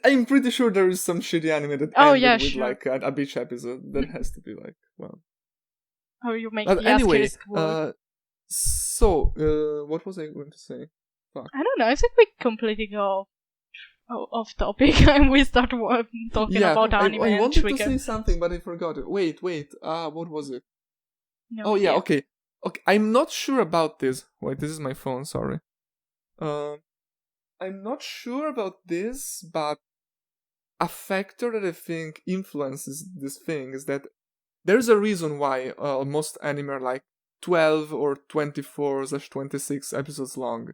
I'm pretty sure there is some shitty anime that Oh, ended yeah, with sure. like a beach episode. That has to be like, well. How you make But the anyway, asterisk word. what was I going to say? I don't know. I think we completely go off topic and we start talking about anime I and wanted trigger. to say something, but I forgot it. Wait. What was it? No, Oh yeah, okay. I'm not sure about this. Wait, this is my phone. Sorry. I'm not sure about this, but a factor that I think influences this thing is that there's a reason why most anime are like 12 or 24/26 episodes long,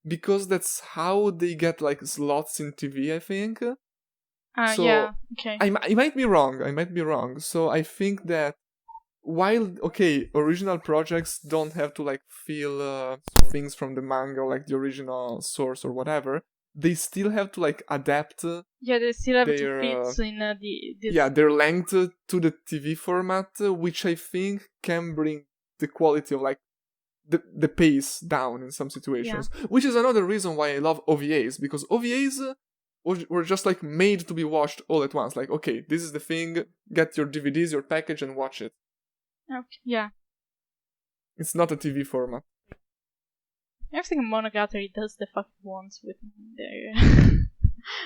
because that's how they get like slots in TV, I think. So, yeah. Okay. I might be wrong. So I think that while original projects don't have to like feel things from the manga, like the original source or whatever, they still have to like adapt. Yeah, they still have their, to fit in this. their length to the TV format, which I think can bring the quality of like the pace down in some situations. Which is another reason why I love OVAs, because OVAs were just like made to be watched all at once. Like, okay, this is the thing. Get your DVDs, your package, and watch it. Okay, yeah. It's not a TV format. I think Monogatari does the fuck it wants with their.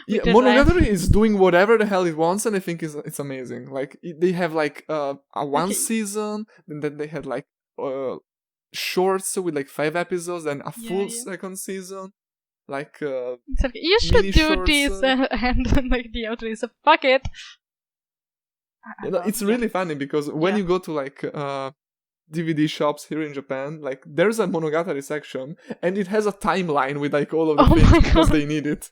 Yeah, the Monogatari is doing whatever the hell it wants, and I think it's amazing. Like they have like a one season, and then they had like shorts with like 5 episodes, and a full second season. Like It's okay. You should mini do shorts, this, and then like the author is fuck it. it's really funny because when you go to like DVD shops here in Japan, like there's a Monogatari section, and it has a timeline with like all of the things because they need it.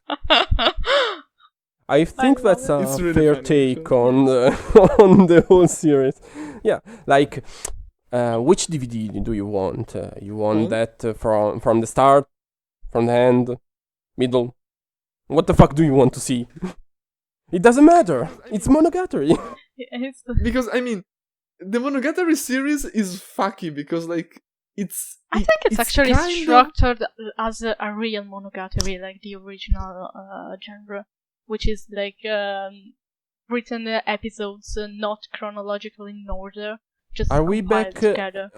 I think that's a It's really fair funny, take so- on the whole series. Yeah, like which DVD do you want? You want that from the start, from the end, middle? What the fuck do you want to see? It doesn't matter. It's Monogatari. It's Because I mean, the Monogatari series is fucky because like it's. I think it's actually kinda- structured as a real Monogatari, like the original genre, which is like written episodes not chronologically in order. Just Are we compiled back? together.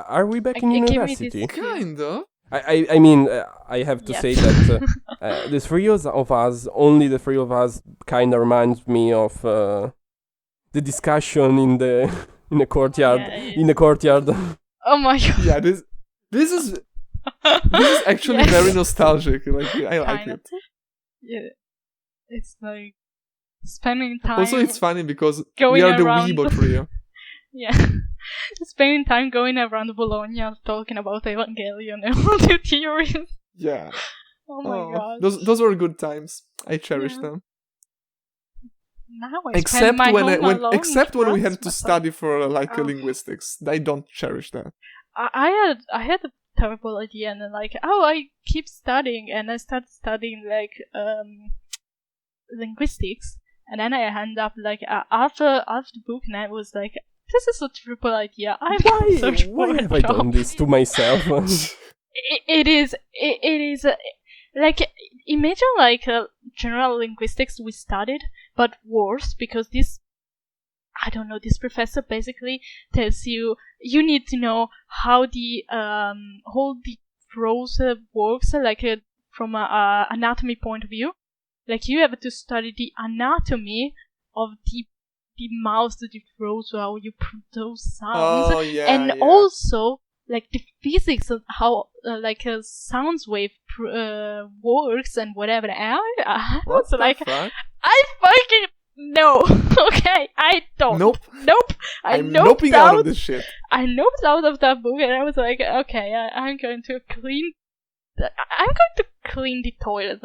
Are we back in give me university? this- Kind of. I mean, I have to Yes. say that the three of us, only the three of us, kind of reminds me of the discussion in the courtyard. Yeah, In the courtyard. Oh my god. Yeah, this is actually Yes. very nostalgic. Like I like Kind of. it. Yeah. It's like spending time. Also, it's funny because going we are the around. Weebo trio. Yeah. Spending time going around Bologna talking about Evangelion and all the theories. Yeah. Oh my god. Those were good times. I cherish Yeah. them. now I spend my home alone except when we with had to myself. study for like linguistics. I don't cherish that. I had a terrible idea, and then like, I keep studying, and I started studying like linguistics, and then I end up like after the book, and I was like, this is a terrible idea. I'm going to search for Why a have I job. done this to myself? It is like, imagine like general linguistics we studied, but worse, because this professor basically tells you need to know how the whole the prose works, like from a anatomy point of view. Like, you have to study the anatomy of the mouth, the throat, how you produce sounds, and also like the physics of how like a sound wave works and whatever. And I was like, fuck? I fucking no. Okay, I don't. Nope. I'm noping out of this shit. I noped out of that book, and I was like, okay, I'm going to clean the toilet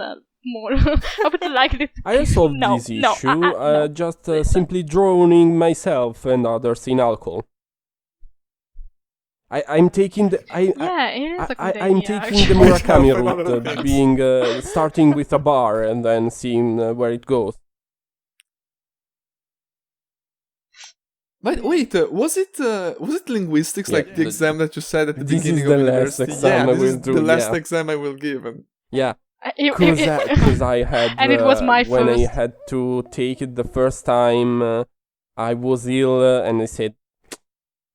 more. I would like it. I solved this issue, just simply drowning myself and others in alcohol. I'm taking the it is a good I'm idea, taking the Murakami route, being starting with a bar and then seeing where it goes. But wait, was it linguistics, like the exam that you said at the beginning of university? This is the last exam I will do. This is the last exam I will give. Yeah, because I had and it was my when first. I had to take it the first time, I was ill, and I said,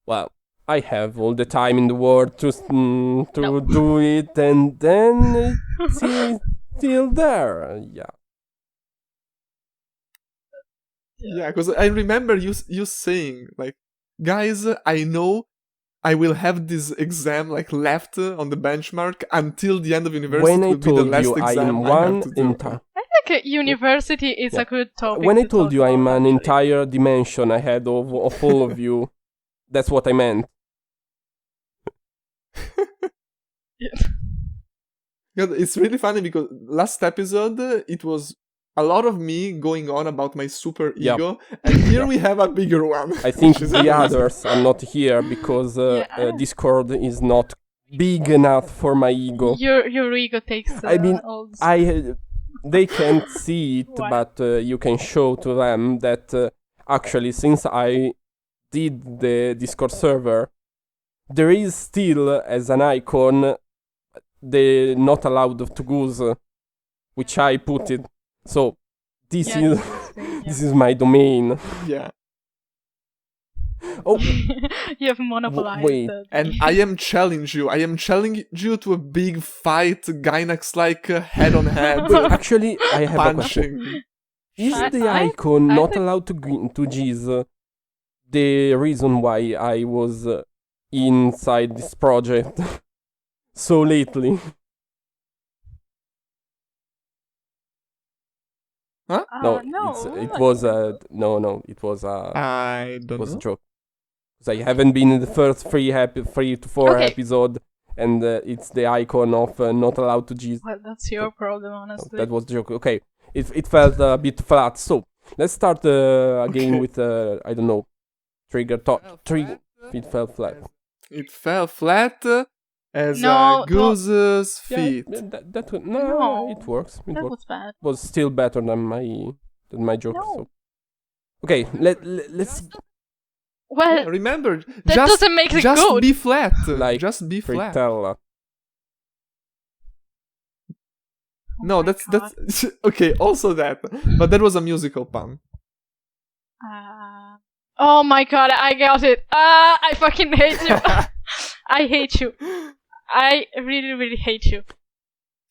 "Well, I have all the time in the world to do it," and then it's still there. Yeah. Yeah, because I remember you saying, like, guys, I know I will have this exam like left on the benchmark until the end of university. When it I will be the told last you exam I'm I have one to do. entire. I think university is a good topic. When I to told talk you I'm about, an actually. entire dimension ahead of all of you, that's what I meant. Yeah, it's really funny because last episode it was a lot of me going on about my super ego, and here we have a bigger one. I think which is the amazing. others are not here because Discord is not big enough for my ego. Your ego takes. I mean, all the they can't see it, Why? but you can show to them that actually, since I did the Discord server, there is still as an icon the not allowed to goose, which I put it. So this this is my domain. Yeah. Oh, you have monopolized. wait. And I am challenging you to a big fight, Gynax like head on head. Actually, I have a question. punching. Is the I icon not think- allowed to jizz the reason why I was inside this project so lately? Huh? No, no. it was a it was I don't a know. joke. 'Cause I haven't been in the first 3 to 4 Okay. episode, and it's the icon of not allowed to jizz. Well, that's your problem, honestly. That was a joke. Okay, it felt a bit flat. So let's start again Okay. with I don't know, trigger top. It fell flat. It fell flat as No, a goose's Yeah, feet. that No. it works. It That works. was bad. Was still better than my joke. No. So. Okay, let's Well, Yeah, remember, that just doesn't make it just good. be flat. Like just be flat. tell. No, Oh my that's okay. Also that, but that was a musical pun. Oh my god, I got it. I fucking hate you. I hate you. I really, really hate you.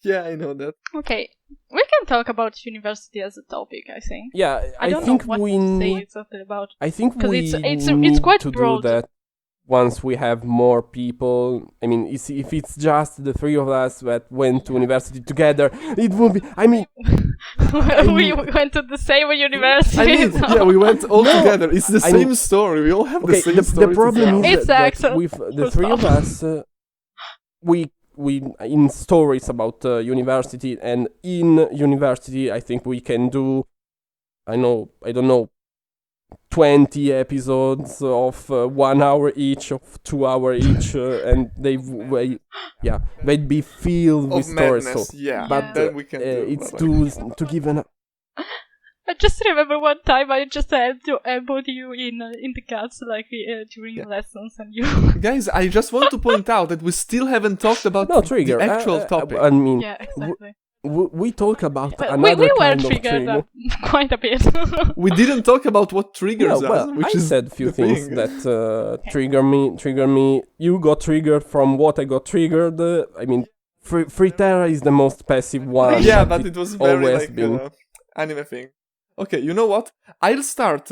Yeah, I know that. Okay, we can talk about university as a topic, I think. Yeah, I don't think know what we to say need. exactly about. I think 'Cause we it's need quite to broad. do that once we have more people. I mean, if it's just the 3 of us that went to university together, it would be. I mean, we went to the same university. I mean, so- yeah, we went all No, together. It's the I same mean- story. We all have okay. the same The story. problem to tell. is It's that excellent. with the Full 3 of stop. us, we in stories about university, and in university, I think we can do I don't know, 20 episodes of 1 hour each, of 2 hour each, and they'd be filled with Of stories. madness, So, yeah. but That we can do. it's but, like, to give an. I just remember one time I just had to elbowed you in the guts during lessons, and you. Guys, I just want to point out that we still haven't talked about Trigger. the actual topic. I mean, Yeah, exactly. we talk about But another we were kind of triggered trigger. quite a bit. We didn't talk about what triggers No, us, well, which I is said a few the things thing. that trigger me. You got triggered from what I got triggered. I mean, Frittera is the most passive one. Yeah, but it was very always like been. anime thing. Okay, you know what? I'll start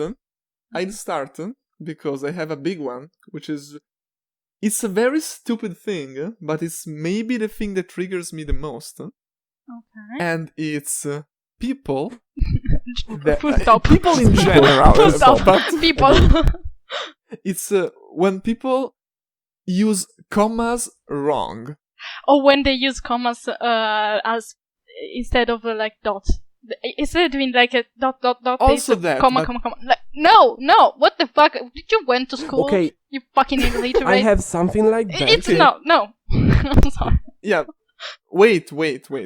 because I have a big one, which is it's a very stupid thing, but it's maybe the thing that triggers me the most. Okay. And it's people Full stop. people in general. Full stop. But People. it's when people use commas wrong. Or when they use commas as instead of like dots. Instead of doing like a dot, they Also say that, comma, but- comma. Like, no, what the fuck? Did you went to school? Okay. You fucking illiterate. I have something like that. It's Okay. no. I'm sorry. Yeah. Wait.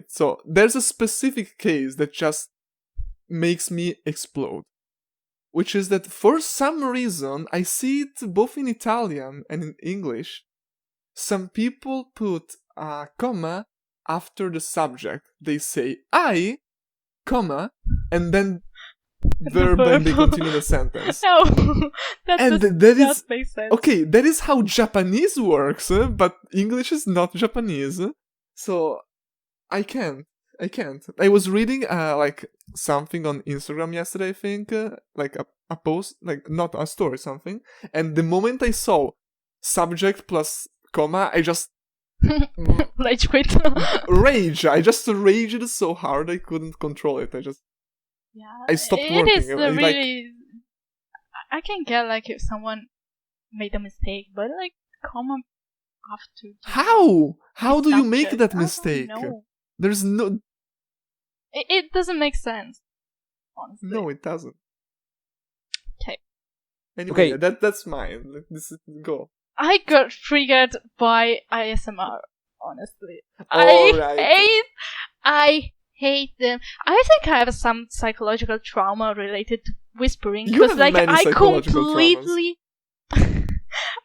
So there's a specific case that just makes me explode. Which is that for some reason, I see it both in Italian and in English. Some people put a comma after the subject. They say I, comma, and then verb and they continue the sentence. No, that And does that not is make sense. okay. That is how Japanese works, but English is not Japanese, so I can't. I was reading like something on Instagram yesterday. I think like a post, like not a story, something. And the moment I saw subject plus comma, I just Rage quit. rage. I just raged so hard I couldn't control it. I stopped working. It is Like, really. I can get like if someone made a mistake, but like comma after. how do you make subject, that I don't mistake? know. There's no. It doesn't make sense. Honestly. No, it doesn't. 'Kay. Anyway, Okay. that's mine. This is go. I got triggered by ASMR. Honestly, Alright. I hate them. I think I have some psychological trauma related to whispering You because, have like, many I psychological completely,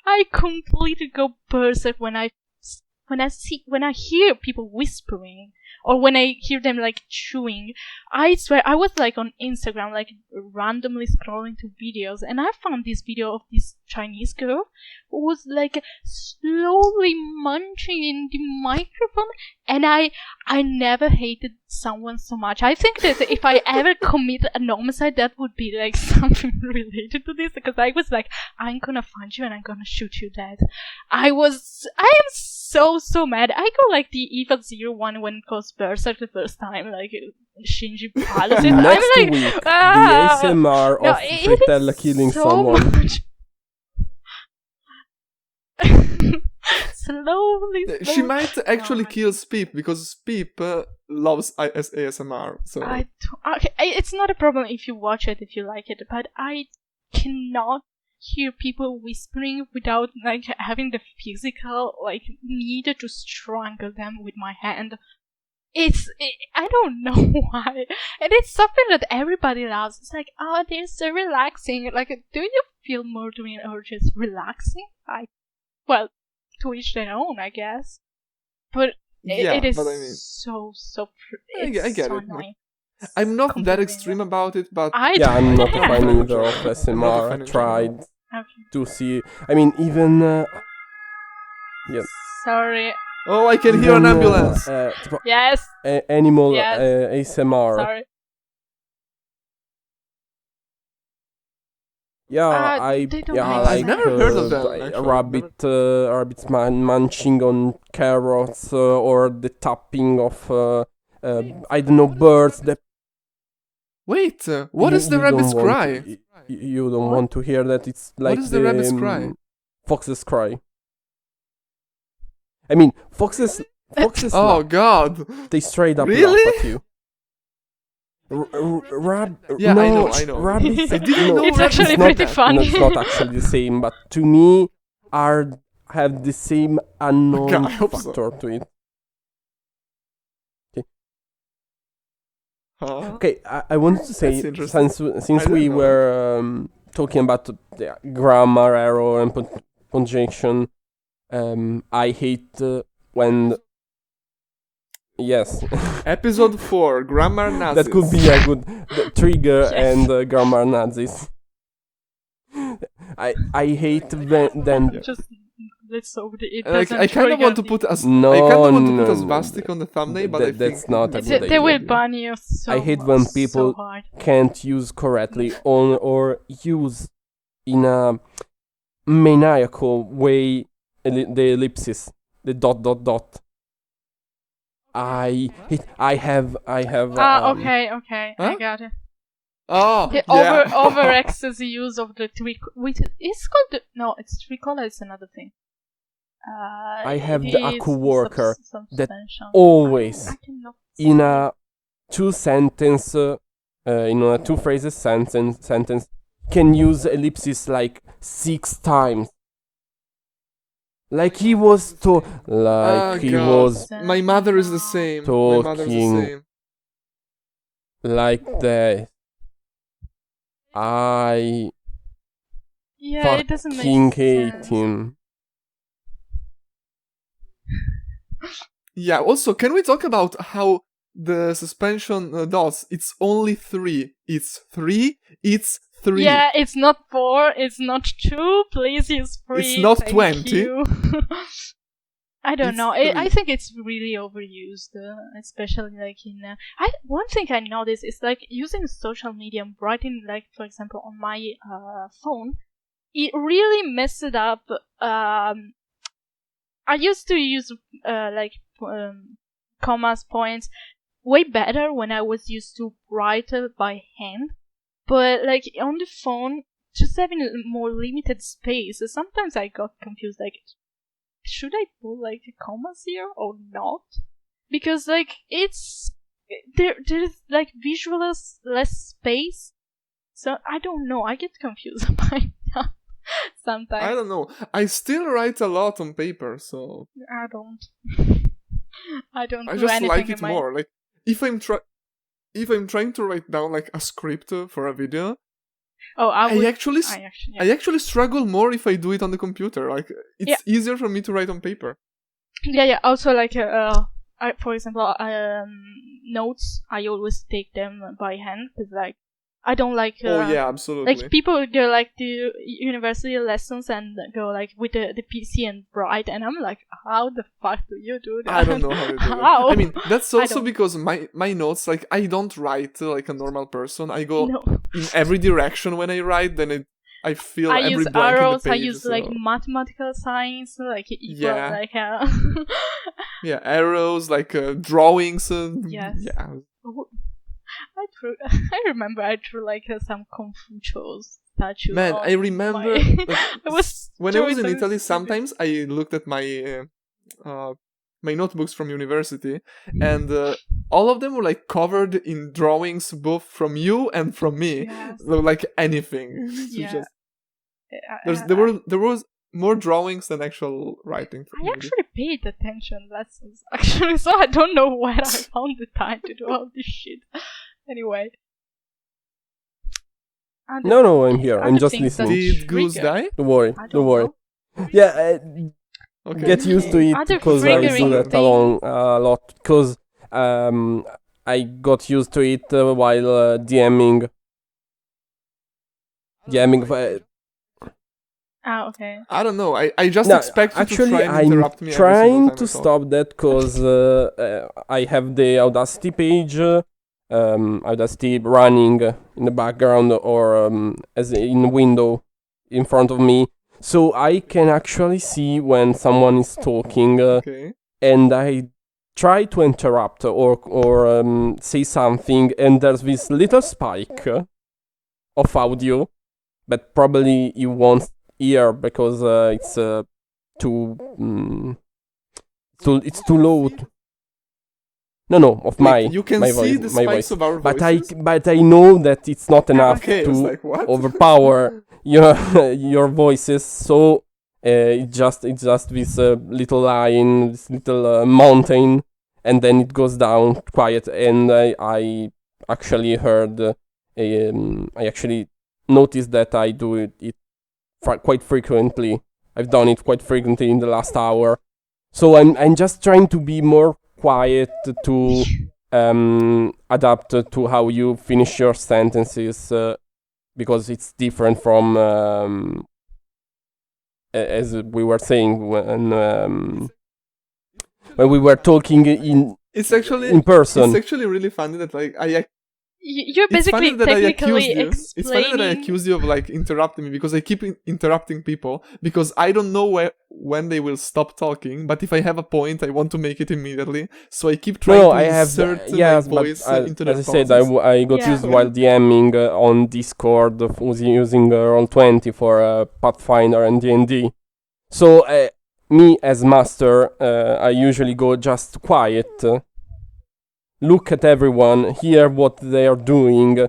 I completely go berserk when I hear people whispering. Or when I hear them like chewing. I swear, I was like on Instagram, like randomly scrolling through videos, and I found this video of this Chinese girl who was like slowly munching in the microphone, and I never hated someone so much. I think that if I ever commit an homicide, that would be like something related to this, because I was like, I'm gonna find you and I'm gonna shoot you dead. I am so mad. I go like the Eva 01 when it goes berserk the first time, like Shinji Palace. I'm Next like, week, ah! the ASMR No, of it Fritella is killing so someone. much. Slowly. She might actually No, kill Speep because Speep loves ASMR. So okay, it's not a problem if you watch it, if you like it, but I cannot hear people whispering without like having the physical like need to strangle them with my hand. I don't know why, and it's something that everybody loves. It's like, oh, they're so relaxing. Like, do you feel murdering or just relaxing? Well, to each their own, I guess. But yeah, it is but I mean, I it's get so it. annoying. I'm not that Completely extreme about it, but Yeah, I'm not a Yeah. fan either of I'm not a ASMR. fan I in tried Okay. to see. I mean, even. Yeah. Sorry. oh, I can hear an even, ambulance. tipo, Yes. animal Yes. ASMR. Sorry. Yeah, They don't yeah, make like sense. Never heard of that, like actually. rabbits munching on carrots, or the tapping of I don't know, birds. That Wait, what is the you rabbit's don't want cry? to- you don't What? want to hear that. It's like is the rabbit's cry? Fox's cry. I mean, foxes Oh laugh. God! They straight up Really? laugh at you. Yeah, no, I know. Rabbits. I didn't know It's rabbits actually did pretty that. funny. No, it's not actually the same, but to me, have the same annoying I hope so. factor to it. Huh? Okay, I wanted to say, That's interesting. since I we don't know. were talking about the grammar error and punctuation, I hate when... Yes. Episode 4, Grammar Nazis. That could be a good trigger Yes. and grammar Nazis. I hate them. Yeah. Just let's hope that it Like, doesn't I kind of trigger want to the- put as No, I kind of want to put no, a no, swastika on the thumbnail, but I think that's not a They, good they will idea. ban you so I hate when so people hard. can't use correctly or use in a maniacal way the ellipsis, the dot. I have Okay, I Huh? got it. Oh, The yeah. over excess use of the which is called it's tricolor. It's another thing. I have it the is Aku worker that suspension. always I cannot in say a two phrases sentence can use ellipsis like 6 times. Like he was Oh, he God. was My mother is the same. My mother's the Talking. same. like that. I Yeah, it doesn't fucking make hate sense. him. Yeah, also, can we talk about how the suspension dots, it's only 3. It's 3. It's 3. Yeah, it's not 4. It's not 2. Please use 3. It's not thank 20. you. I don't It's know. 3. I think it's really overused, especially like in. One thing I noticed is like using social media and writing, like for example, on my phone. It really messed it up. I used to use commas, points way better when I was used to write by hand. But like on the phone, just having more limited space, sometimes I got confused. Like, should I put like commas here or not? Because like there's like visual less space, so I don't know. I get confused by that sometimes. I don't know. I still write a lot on paper, so I don't. I don't I do just anything like in it my... more. Like if I'm trying to write down like a script for a video, Oh, I actually yeah. I actually struggle more if I do it on the computer. Like it's easier for me to write on paper. Yeah. Also, like, for example, notes. I always take them by hand because, like, I don't like. Oh yeah, absolutely. Like people go like to university lessons and go like with the PC and write, and I'm like, how the fuck do you do that? I don't know how to do How? it. I mean, that's also don't. because my notes, like, I don't write like a normal person. I go No. in every direction when I write. Then I feel I every use blank arrows. in the I page. use So. like mathematical signs, like equal, Yeah. like Yeah, arrows, like drawings. Yes. Yeah. I remember I drew like some Confucius statue. Man, on I remember my- like, I was when I was in drawing Italy. something Sometimes I looked at my my notebooks from university, and all of them were like covered in drawings, both from you and from me. Yes. Like anything. Yeah. There was more drawings than actual writing. I actually paid attention lessons actually, so I don't know where I found the time to do all this shit. Anyway. No, I'm here. I'm Other just things that listening. Did Goose trigger- die? Don't worry. I Don't worry. Yeah, Okay. get used to it Other because I triggering do that things. along a lot. Because I got used to it while DMing. Okay. I don't know. I just No, expect you to actually, try and I'm interrupt me. every trying single time to I talk. stop that because I have the Audacity page, Audacity running in the background or as in window in front of me, so I can actually see when someone is talking, Okay. and I try to interrupt or say something, and there's this little spike of audio, but probably you won't hear because it's too low. No, of you can my see voice, the my spikes voice. of our But voices. I know that it's not enough Okay, I to was like, what? overpower your voices. So it's just this little line, this little mountain, and then it goes down quiet. And I actually heard, I actually noticed that I do it quite frequently. I've done it quite frequently in the last hour. So I'm just trying to be more quiet to adapt to how you finish your sentences, because it's different from as we were saying when we were talking in person. It's actually really funny that like You're it's funny basically that I technically accused you. It's funny that I explaining. accuse you of like interrupting me because I keep interrupting people because I don't know when they will stop talking. But if I have a point, I want to make it immediately. So I keep trying to insert my voice into their as I said, pauses. I got used while DMing on Discord using Roll20 for Pathfinder and D&D. So me as master, I usually go just quiet. Look at everyone, hear what they are doing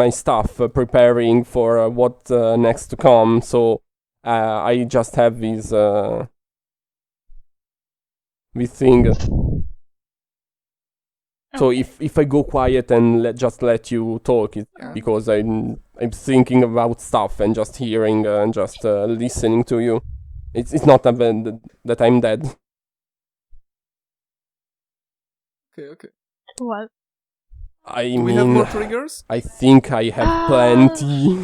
my stuff, preparing for what next to come. So I just have this thing. So if I go quiet and just let you talk, it's because I'm thinking about stuff and just hearing and just listening to you. It's not that I'm dead. Okay. What? Do we have more triggers? I think I have plenty.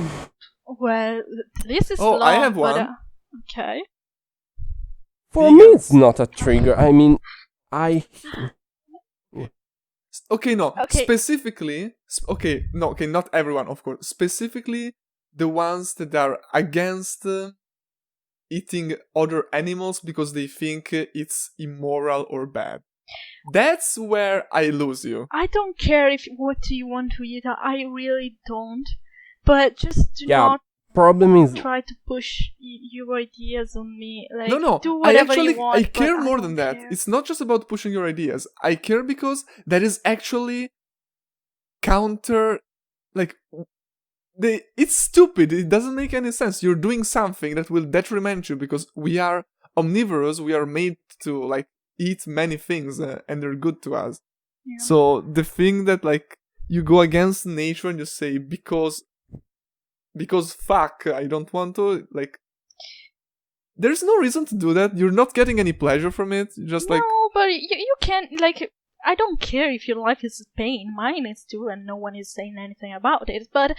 Well, this is long. I have but, one. Okay. For me, it's not a trigger. I mean, Okay, no. Okay. Specifically, not everyone, of course. Specifically, the ones that are against eating other animals because they think it's immoral or bad. That's where I lose you. I don't care what you want to eat. I really don't. But just do not problem is try to push your ideas on me. Like, no. Do whatever you want, I care more than that. Care. It's not just about pushing your ideas. I care because that is actually counter. Like, it's stupid. It doesn't make any sense. You're doing something that will detriment you because we are omnivorous. We are made to like eat many things and they're good to us. Yeah. So the thing that like you go against nature and you say because fuck, I don't want to, like, there's no reason to do that. You're not getting any pleasure from it. Just no, but you can't, like, I don't care if your life is pain. Mine is too, and no one is saying anything about it. But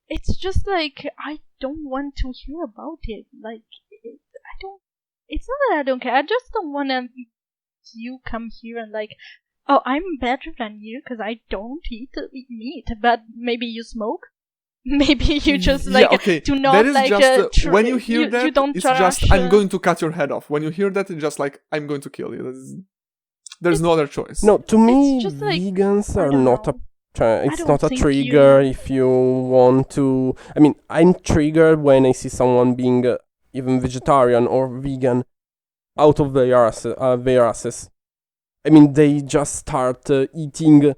it's just like I don't want to hear about it. Like I don't. It's not that I don't care. I just don't want you come here and like, oh, I'm better than you because I don't eat meat. But maybe you smoke. Maybe you just like do not that is like just, when you hear that you don't it's just I'm going to cut your head off. When you hear that it's just like I'm going to kill you. There's no other choice. No, to me just like, vegans are not it's not a trigger if you want to. I mean, I'm triggered when I see someone being even vegetarian or vegan out of their asses. I mean, they just start eating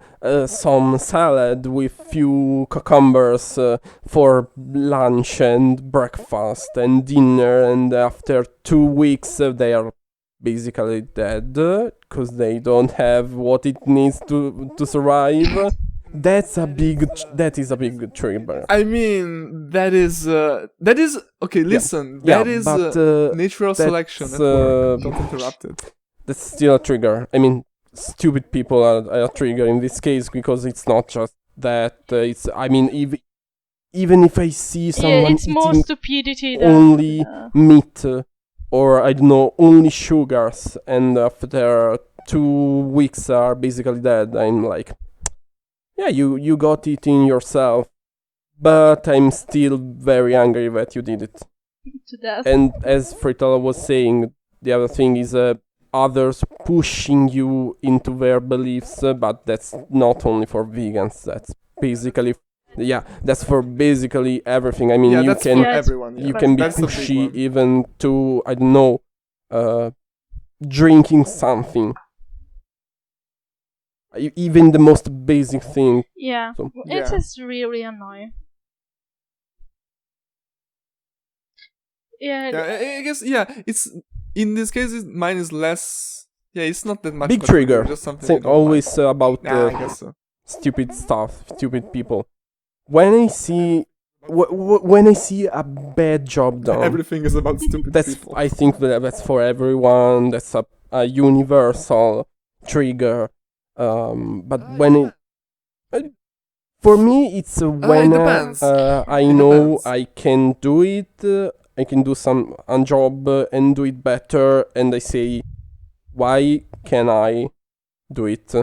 some salad with few cucumbers for lunch and breakfast and dinner, and after 2 weeks they are basically dead because they don't have what it needs to survive. That is a big trigger. I mean, that is okay. Listen, that is natural selection. Don't interrupt it. That's still a trigger. I mean, stupid people are a trigger in this case because it's not just that. It's. I mean, even if I see someone it's more eating stupidity only meat or I don't know only sugars, and after 2 weeks are basically dead, I'm like, yeah, you got it in yourself, but I'm still very angry that you did it. To death. And as Frittala was saying, the other thing is others pushing you into their beliefs, but that's not only for vegans. That's basically, that's for basically everything. I mean, you can everyone. You can be pushy even to, I don't know, drinking something. even the most basic thing. Yeah, So, it Yeah. is really annoying. Yeah, Yeah, I guess. Yeah, it's in this case. Mine is less. Yeah, it's not that much. big of a trigger. Just something I Think don't always about Yeah, I guess so. stupid stuff, stupid people. When I see when I see a bad job done, Everything is about stupid that's people. I think that's for everyone. That's a universal trigger. But when it for me, it's when It depends. I It know depends. I can do it. I can do some a job and do it better, and I say, why can I do it?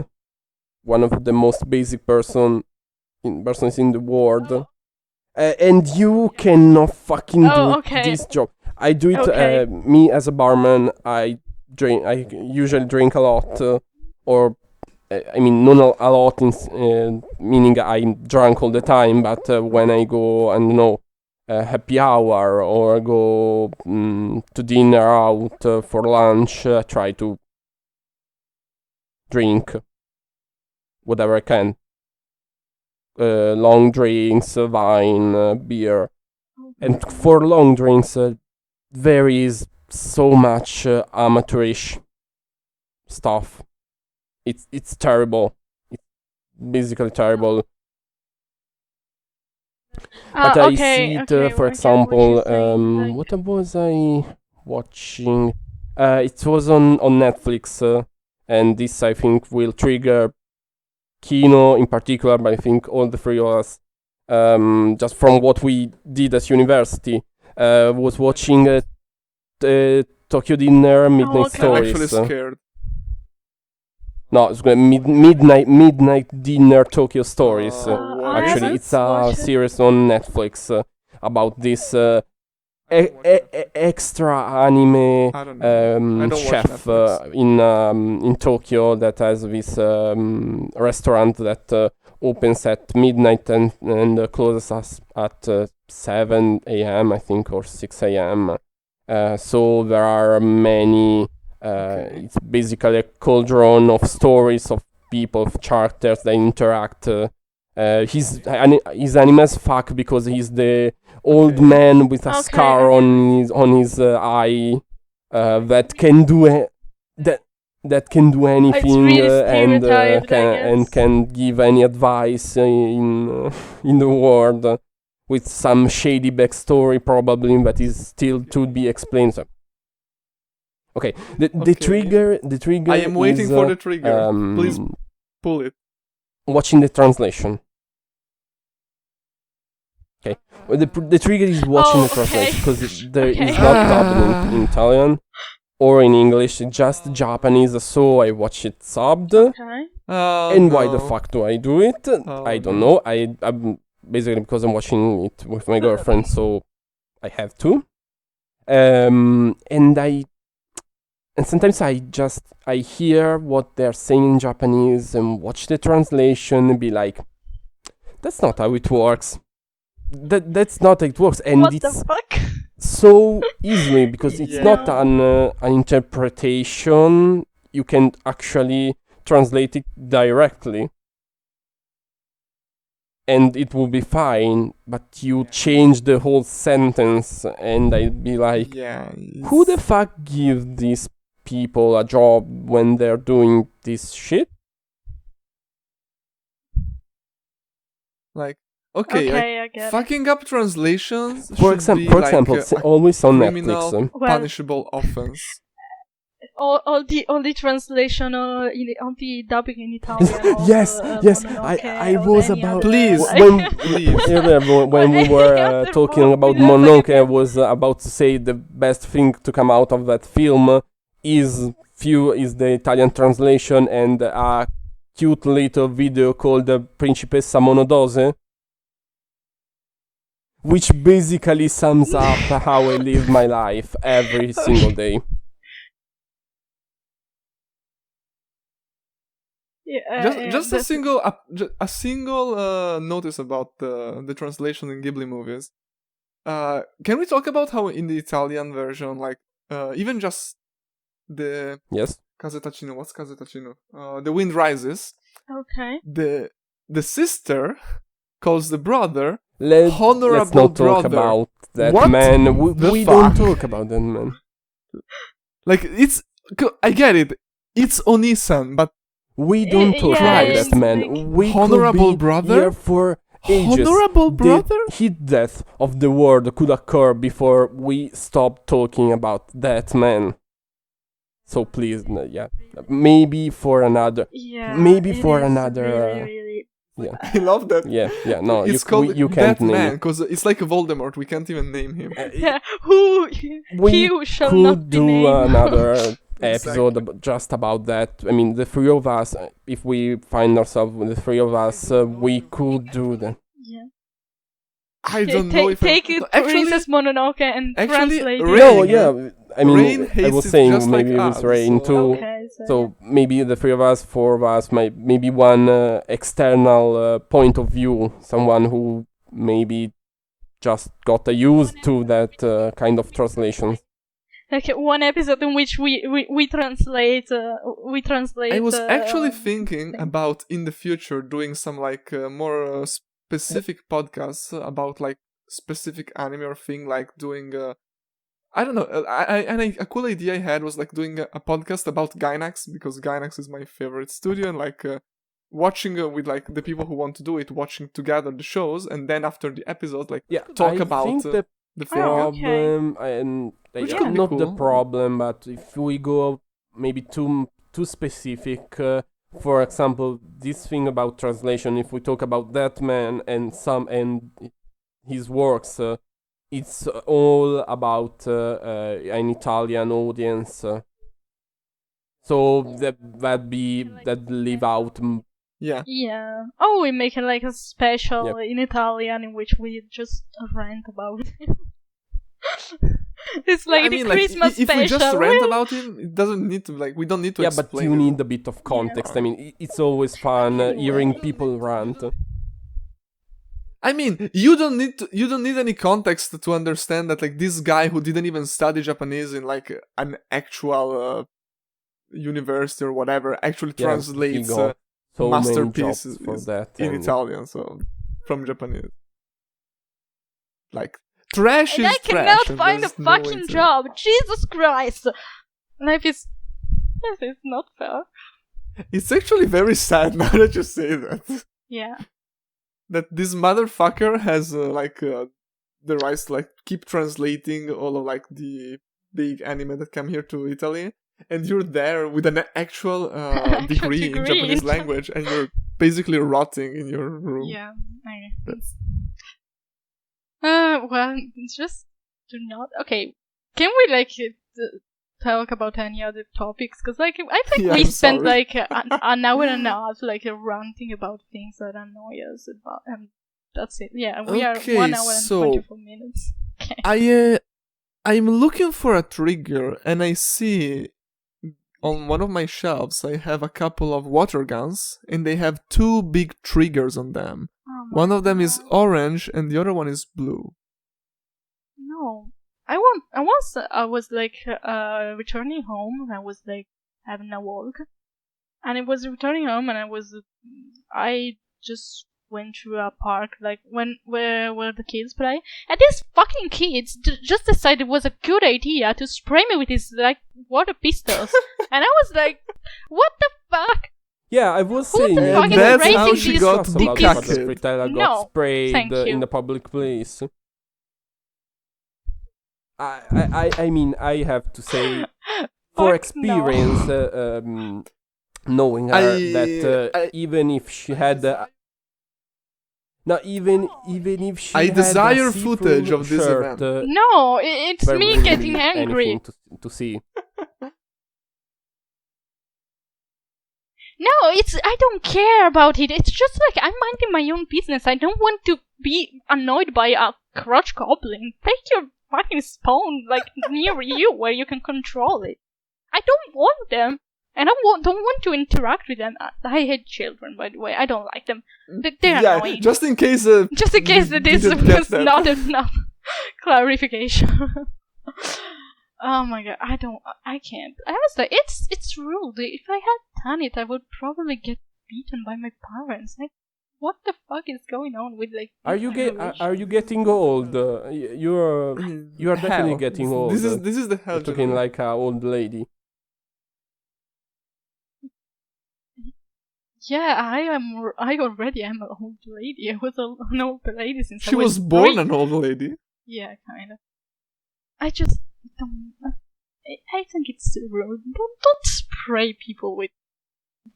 One of the most basic persons in the world, and you cannot fucking do okay. this job. I do it. Okay. Me as a barman, I usually drink a lot, or I mean, not a lot, meaning I'm drunk all the time. But when I go, I don't know, happy hour or go to dinner out for lunch, I try to drink whatever I can. Long drinks, wine, beer. And for long drinks, there is so much amateurish stuff. It's terrible. It's basically terrible. But I see it, for example, what was I watching? It was on Netflix, and this I think will trigger Kino in particular, but I think all the three of us, just from what we did at university, was watching Tokyo Dinner Midnight okay. I'm Stories. actually scared. No, it's midnight dinner Tokyo Stories. What is Actually, it? it's a series on Netflix about this extra anime I don't know. I don't watch chef Netflix. in Tokyo that has this restaurant that opens at midnight and closes us at 7 a.m. I think, or 6 a.m. So there are many. It's basically a cauldron of stories of people, of characters that interact. His anime as fuck because he's the old man with a scar on his eye that can do that can do anything really and can give any advice in the world with some shady backstory probably that is still to be explained. So, okay, the trigger I am waiting is, for the trigger. Please pull it. Watching the translation. Okay, well, the trigger is watching the translation because there is not dubbed in Italian or in English, just Japanese. So I watch it subbed. Okay. And why the fuck do I do it? I don't know. I'm basically because I'm watching it with my girlfriend, so I have to. And sometimes I hear what they're saying in Japanese and watch the translation and be like, that's not how it works. That's not how it works, and what it's the fuck? so easily because it's not an interpretation. You can actually translate it directly, and it will be fine. But you change the whole sentence, and I'd be like, who the fuck gives these people a job when they're doing this shit? Like, I get fucking up translations. For example, always on Netflix. Punishable offense. All the translation on the dubbing in Italian. yes. I was about please when we were talking about Mononoke, I was about to say the best thing to come out of that film is the Italian translation and a cute little video called Principessa Monodose, which basically sums up how I live my life every single day. Just a single notice about the translation in Ghibli movies. Can we talk about how in the Italian version, like even just the yes Kazetachino, what's Kazetachino? The Wind Rises. Okay. The sister calls the brother Let's honorable not talk brother. about that What man. the We don't fuck? talk about that man. Like, I get it. It's Onisan, but We don't talk yeah, about it's that man. like- We Honorable could be brother? here for ages. honorable brother? The heat death of the world could occur before we stop talking about that man. So please, yeah, maybe for another. Yeah. Maybe it for is another, Really. Yeah, I love that. yeah. No, It's you called can't that name man it. because it's like a Voldemort. We can't even name him. Yeah. Who? We he who shall could not be do named. another episode just about that. I mean, the three of us, if we find ourselves with the three of us, we could do that. Yeah. I don't know if take it, Princess Mononoke, and translate Rain- it. No, yeah. I mean, Rain I hates was it saying just maybe like it was us, Rain so- too. Okay, So maybe the three of us, four of us, maybe one external point of view, someone who maybe just got used to that kind of translation. like one episode in which we translate. We translate. I was actually thinking about in the future doing some like more specific podcasts about like specific anime or thing, like doing I don't know. A cool idea I had was like doing a podcast about Gainax, because Gainax is my favorite studio, and like watching with like the people who want to do it, watching together the shows, and then after the episode, like talk I about think the the thing. problem, and Which could be not the cool. problem, but if we go maybe too specific, for example, this thing about translation, if we talk about that man and his works, it's all about an Italian audience, so that leave out. Yeah. Yeah. Oh, we make it like a special in Italian in which we just rant about it. It's like the Christmas if special. we just rant about it, it doesn't need to we don't need to Yeah, but explain you it. need a bit of context. I mean, it's always fun hearing people rant. I mean, you don't need any context to understand that like this guy who didn't even study Japanese in like an actual university or whatever actually translates so many masterpieces jobs for that in and Italian, so from Japanese. Like trash And is I trash. cannot and find a there's no way fucking to- job. Jesus Christ! Life is not fair. It's actually very sad now that you say that. Yeah. That this motherfucker has the rights to like keep translating all of like the big anime that come here to Italy, and you're there with an actual degree in degree. Japanese language, and you're basically rotting in your room. Yeah. Okay. Well, it's just do not. Okay, can we like talk about any other topics? Because like I think Yeah, we I'm spent sorry. like an hour and a half like ranting about things that annoy us about, and that's it. Yeah, we are Okay, 1 hour and so 24 minutes. Okay. I'm looking for a trigger, and I see on one of my shelves I have a couple of water guns, and they have two big triggers on them. Oh my One of them is God. orange, and the other one is blue. No, I was like returning home. I was like having a walk, and I was returning home, and I just went to a park like where the kids play, and these fucking kids just decided it was a good idea to spray me with these like water pistols, and I was like, what the fuck? Yeah, I was Who saying the fuck is that's raising how she these got about kids? the Fritella No, got sprayed thank you. in the public place. I mean, I have to say, for Fuck no. experience, knowing her that even if she had even if she I had desire a see-through footage of this shirt, event. No, it's there me wouldn't getting be angry. anything to see. No, I don't care about it. It's just like I'm minding my own business. I don't want to be annoyed by a crotch goblin. Take your fucking spawn like near you where you can control it. I don't want them, and I don't want to interact with them. I hate children, by the way. I don't like them. They're Yeah, annoying. just in case. Just in case you that this didn't get was that. not enough clarification. Oh my god, I can't. I was like, it's rude. If I had done it, I would probably get beaten by my parents. Like, what the fuck is going on with like? Are you getting old? You are definitely Hell. getting old. This is the hell. You're talking like an old lady. Yeah, I already am an old lady. I was an old lady since She I was was born 3. an old lady. Yeah, kind of. I just don't. I think it's rude. Don't spray people with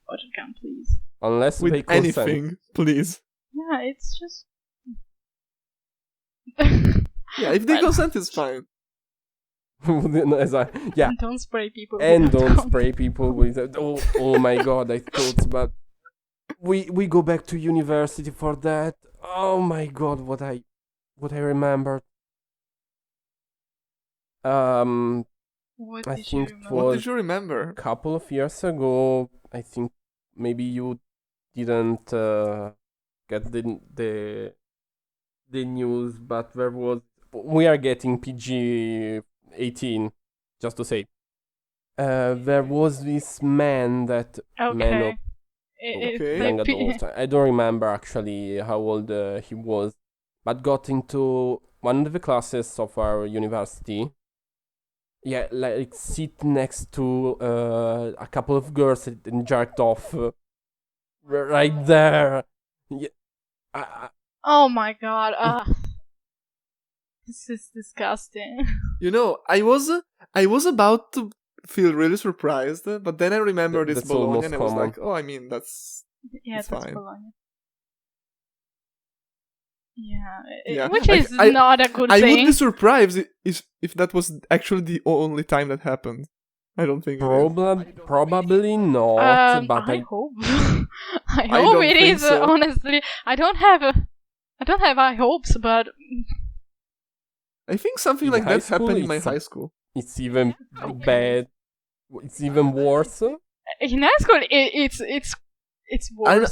water gun, please. Unless With they consent. anything, please. Yeah, it's just. Yeah, if they consent, it's fine. Yeah. Don't spray people. And with don't water spray people with oh my god, I thought about we go back to university for that. Oh my god, what I remembered. What I did think you it remember? What was did you remember? a couple of years ago. I think maybe you didn't get the news, but we are getting PG-18, just to say. There was this man that Okay. Okay. young adult. I don't remember actually how old he was, but got into one of the classes of our university. Yeah, like sit next to a couple of girls and jerked off right there. Yeah, Oh my god. This is disgusting. You know, I was about to feel really surprised, but then I remembered it's that's Bologna, almost and I was common. like, oh, I mean, that's Yeah, It's that's fine. Bologna. Yeah, Yeah, which like, is not a good I thing. would be surprised if that was actually the only time that happened. I don't think it is. Probably not, but I hope. I I hope don't it think is. so. Honestly, I don't have high hopes, but I think something In like high that happened school, in my it's a- high school. it's even Okay. bad. It's even worse. in high school, it's worse.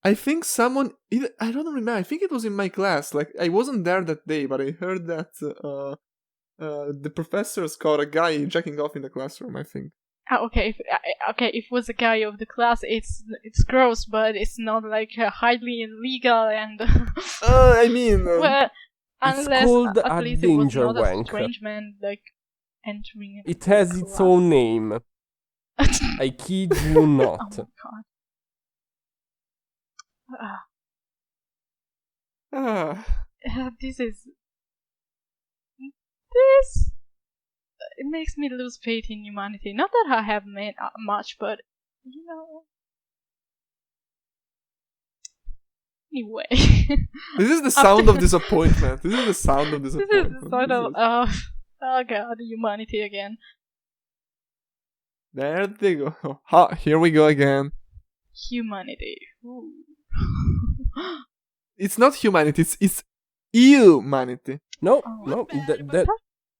I think someone I don't remember. I think it was in my class. Like I wasn't there that day, but I heard that the professors caught a guy jacking off in the classroom. I think. Okay, if it was a guy of the class, it's gross, but it's not like highly illegal and. I mean, Well, It's unless called at a least it was danger not a wank. strange man like entering. It has its own name. I kid you Oh not. my god. This it makes me lose faith in humanity. Not that I have made much, but you know. Anyway. this is the sound of disappointment. This is the sound of This disappointment. is the sort of oh god, humanity again. There they go. Ha! Here we go again. Humanity. Ooh. It's not humanity. It's humanity. No, Oh, no, bad, that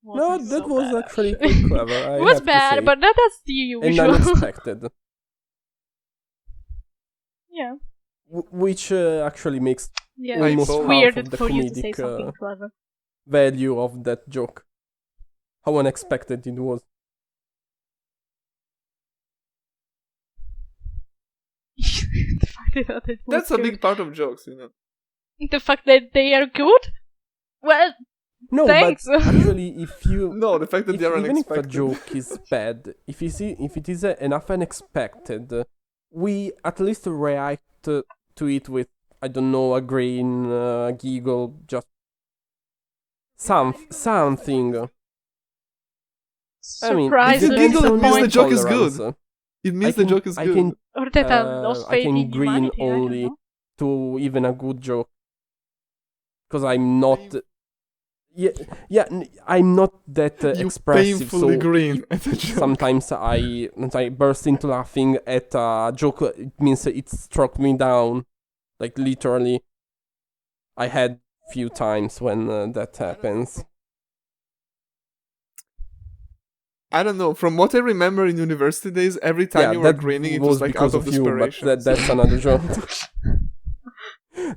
wasn't that so was bad, actually quite clever. I It was have to bad, say. but that's the and usual. unexpected, Yeah. which actually makes Yeah, almost it's half weird of the for you to say comedic something clever. value of that joke. How unexpected it was. The fact that it was That's a good. big part of jokes, you know. The fact that they are good? Well, No, thanks. but actually, if you No, the fact that if, they are even if a unexpected. joke is bad, if it is enough unexpected, we at least react to it with, I don't know, a grin, a giggle, just something. I mean, Surprise if or you giggle, it means the disappointment. joke is good. It means the joke is I good. can Or that I lost I faith can in grin humanity, I don't only know. to even a good joke, because I'm not. I'm not that You expressive. painfully So grin at the joke. sometimes I burst into laughing at a joke. It means it struck me down, like literally. I had few times when that happens. I don't know. From what I remember in university days, every time you were that grinning, it was like because out of of you, but desperation. that's another joke.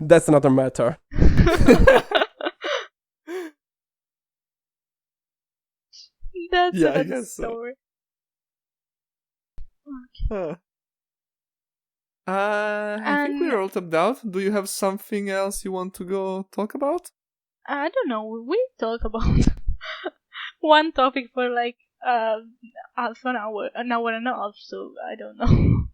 That's another matter. That's Yeah, I another guess so. story. Huh. I think we're all tapped out. Do you have something else you want to go talk about? I don't know. We talk about one topic for like half an hour and a half. So I don't know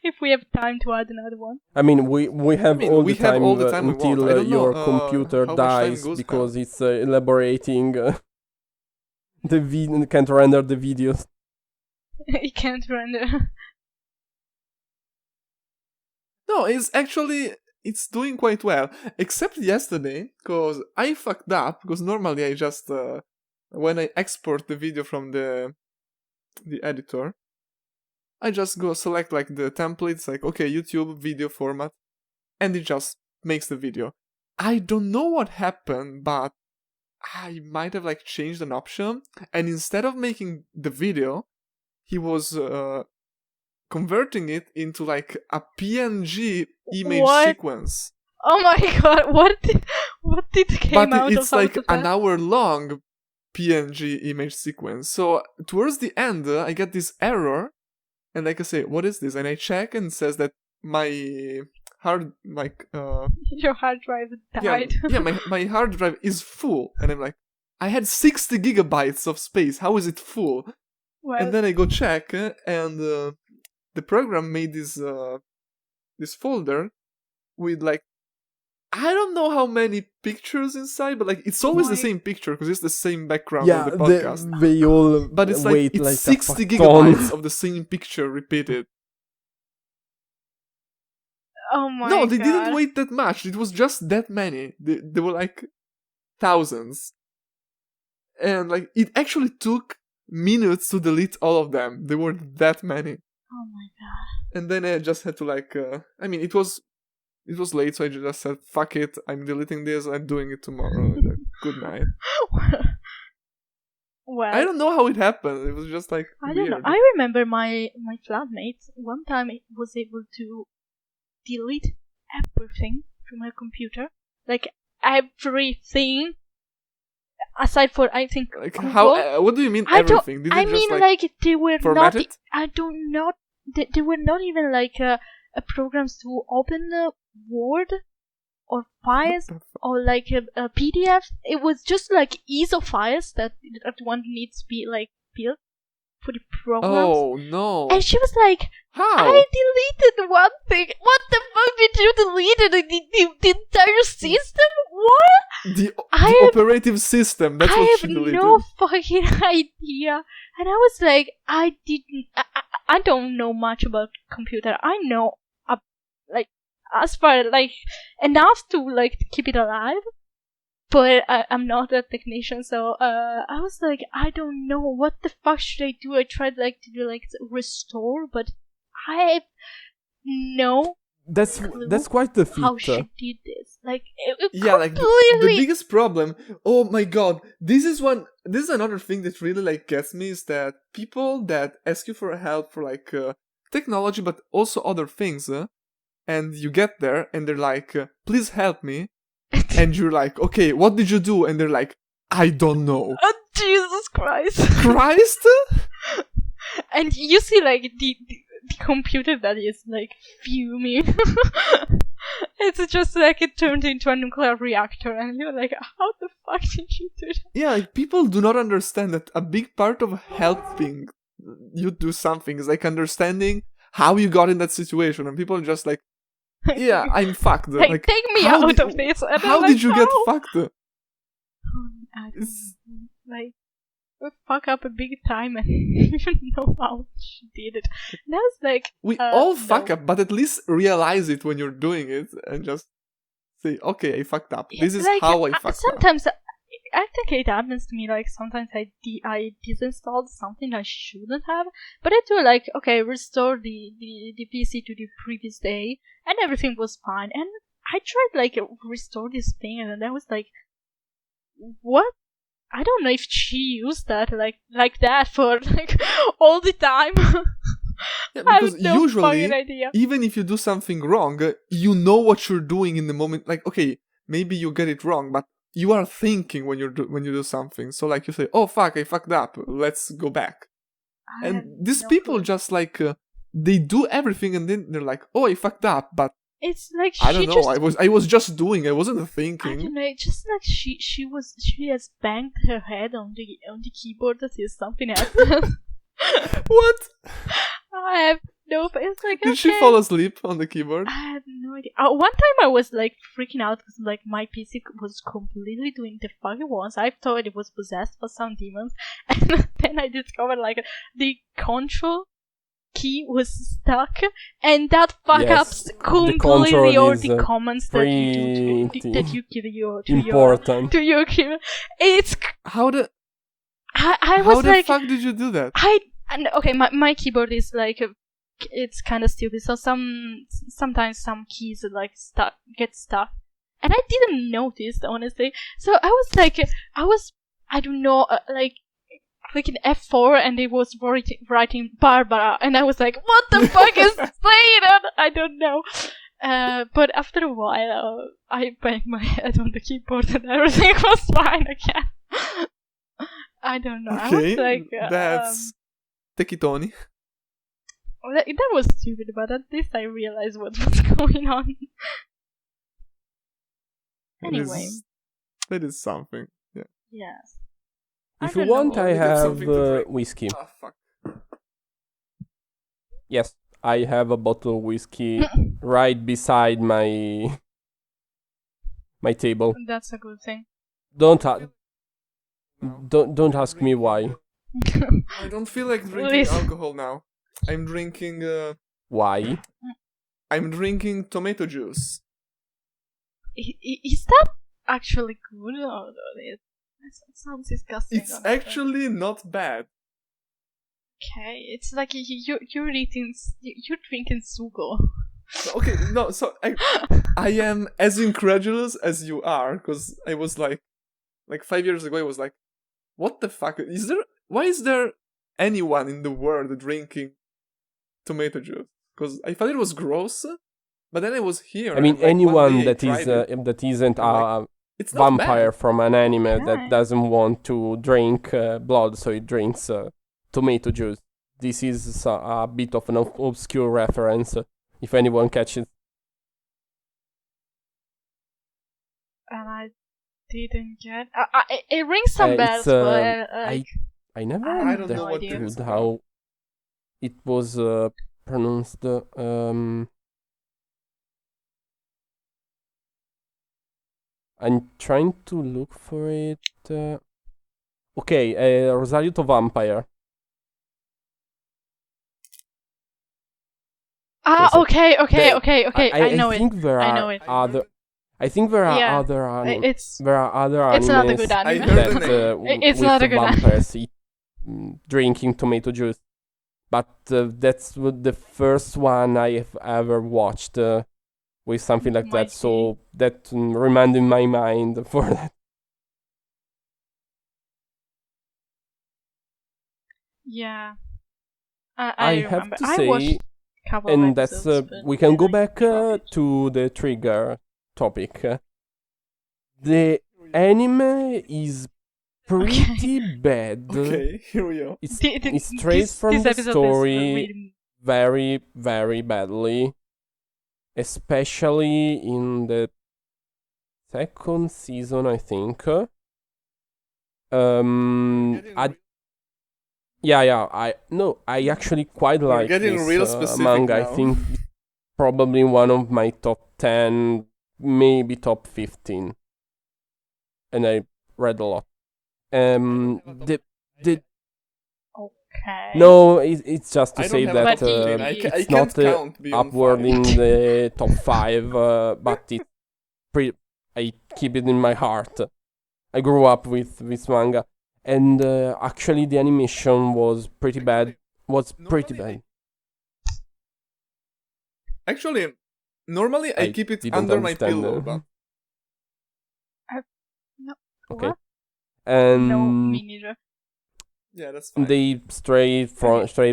if we have time to add another one. I mean, we have all the time we want. until I don't know, your computer how much time dies goes because now. it's elaborating can't render the videos. It can't render. No, it's doing quite well. Except yesterday, because I fucked up, because normally I just, when I export the video from the editor, I just go select like the templates, like, okay, YouTube video format, and it just makes the video. I don't know what happened, but I might have like changed an option, and instead of making the video, he was converting it into like a PNG image sequence. Oh my god, what did came out of it's like that? an hour long PNG image sequence. So towards the end, I get this error, and like I say, what is this? And I check, and it says that my hard, like your hard drive died. Yeah, my hard drive is full, and I'm like, I had 60 gigabytes of space. How is it full? Well, and then I go check, and the program made this folder with like, I don't know how many pictures inside, but like it's always the same picture because it's the same background of the podcast. They all but it's like weight it's like 60 gigabytes of the same picture repeated. Oh my god. No, they didn't wait that much. It was just that many. They were like thousands. And like it actually took minutes to delete all of them. There were that many. Oh my god. And then I just had to like I mean it was late, so I just said, fuck it, I'm deleting this, I'm doing it tomorrow. Good night. Well, I don't know how it happened. It was just like I weird. don't know. I remember my flatmate one time was able to delete everything from her computer. Like everything aside for I think like Google. How what do you mean everything? Did I it mean just, like they were format not it? I don't know. They were not even like programs to open the Word or files or like a PDF. It was just like ISO files that one needs to be like built for the programs. Oh no. And she was like, how? I deleted one thing. What the fuck did you delete? The entire system? What? The operative system. That's I what have she deleted. no fucking idea. And I was like, I don't know much about computer. I know like as far like enough to like keep it alive, but I'm not a technician. So I was like, I don't know what the fuck should I do. I tried like to do like restore, but I have no. That's quite the feat. How she did this? Like yeah, like the biggest problem. Oh my god, this is another thing that really like gets me, is that people that ask you for help for like technology, but also other things, and you get there and they're like, please help me, and you're like, okay, what did you do? And they're like, I don't know. Oh, Jesus Christ! Christ! And you see like the computer that is like fuming. It's just like it turned into a nuclear reactor, and you're like, how the fuck did you do that? Yeah, like, people do not understand that a big part of helping you do something is like understanding how you got in that situation, and people are just like, yeah, I'm fucked. Like, like, take me out of this. And how I'm did like, you get "No." fucked? I don't know. Like, we fuck up a big time and you know how she did it. And I was like, we all no. fuck up, but at least realize it when you're doing it and just say, okay, I fucked up. This is like, how I fucked up. Sometimes I think it happens to me, like sometimes I disinstalled something I shouldn't have, but I do like, okay, restore the PC to the previous day, and everything was fine. And I tried like restore this thing, and I was like, what? I don't know if she used that like that for like all the time. Yeah, because I have no usually, fucking idea. even if you do something wrong, you know what you're doing in the moment. Like, okay, maybe you get it wrong, but you are thinking when you do something. So like you say, oh fuck, I fucked up. Let's go back. And these people just like they do everything and then they're like, oh, I fucked up, but It's like I don't know. I was just doing. I wasn't I thinking. don't know. It's just like she has banged her head on the keyboard until something happened. What? I have no. It's like Did she okay. fall asleep on the keyboard? I had no idea. One time I was like freaking out because like my PC was completely doing the fuck it was. I thought it was possessed by some demons, and then I discovered like the control key was stuck, and that fuck ups completely all the commands that you do that you give to your keyboard. It's how the fuck did you do that? Okay, my keyboard is like it's kind of stupid. So sometimes some keys like get stuck, and I didn't notice honestly. So I was like, I don't know, like clicking F4 and it was writing Barbara, and I was like, what the fuck is saying? I don't know. But after a while, I banged my head on the keyboard and everything was fine again. I don't know. Okay, I was like, that's Tekitoni. That was stupid, but at least I realized what was going on. Anyway. That is something. Yeah. Yes. If you want, I have whiskey. Oh, fuck. Yes, I have a bottle of whiskey right beside my table. That's a good thing. Don't ask me why. I don't feel like drinking alcohol now. I'm drinking. Why? I'm drinking tomato juice. Is that actually good? Or it sounds disgusting. It's actually not bad. Okay, it's like you're drinking sugo. Okay, no, so I am as incredulous as you are, because I was like 5 years ago, I was like, what the fuck? Why is there anyone in the world drinking tomato juice? Because I thought it was gross, but then I was here. I mean, and, anyone that isn't a vampire from an anime that doesn't want to drink blood, so he drinks tomato juice. This is a bit of an obscure reference, if anyone catches. And I didn't get. It rings some bells, but I never understood how it was pronounced. I'm trying to look for it. Okay, Rosario to Vampire. Okay. I know it. I know it. I think there are other animes. It's not a good anime. It's not a good vampires eat, drinking tomato juice, but that's the first one I have ever watched with something like that. So that reminded my mind for that. Yeah, I have to say, and that's we can go back to the trigger topic. The anime is pretty bad. Okay, here we go. It's straight from the story very, very badly, especially in the second season, I think. I actually quite like this manga. Now. I think it's probably one of my top 10, maybe top 15. And I read a lot. Okay. No, it's just to say that it's not upward in the top 5, but it's pretty. I keep it in my heart. I grew up with this manga. And actually, the animation was pretty bad. Actually, normally I keep it under my pillow. But... No. Okay. What? And no, me neither. Yeah, that's fine. They straight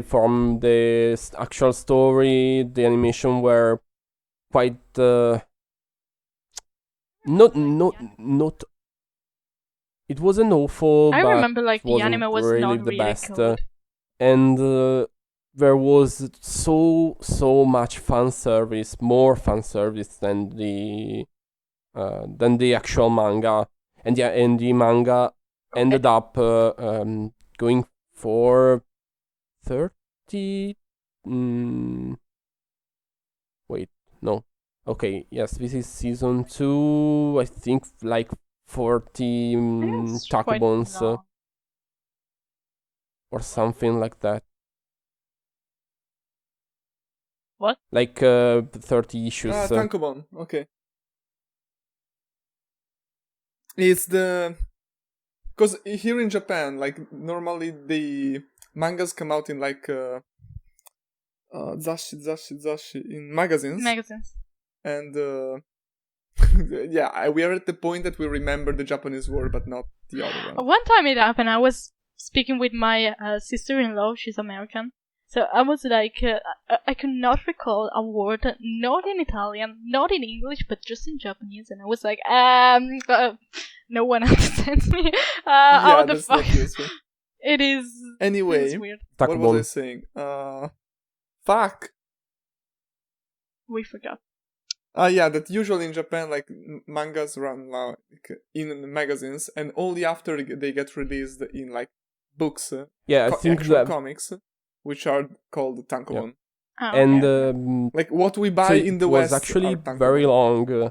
from the actual story. The animation were quite not. It wasn't awful. I but remember like the anime was really not the really best. good. And there was so much fan service, more fan service than the actual manga, and the manga ended up going for 30. Wait, no. Okay, yes, this is season 2. I think like 40 takubons or something like that. What? Like 30 issues. Tankobon, okay. It's the... Because here in Japan, like, normally the mangas come out in like zashi in magazines. And yeah, we are at the point that we remember the Japanese word, but not the other one. One time it happened, I was speaking with my sister-in-law, she's American. So I was like, I could not recall a word, not in Italian, not in English, but just in Japanese. And I was like, no one understands me. How the fuck? It is. Anyway, it's weird. What was I saying? Fuck. We forgot. Yeah, that usually in Japan, like, mangas run like, in magazines, and only after they get released in, like, books. I think actual comics, which are called tankobon. Yeah. And like what we buy in the West was actually very long,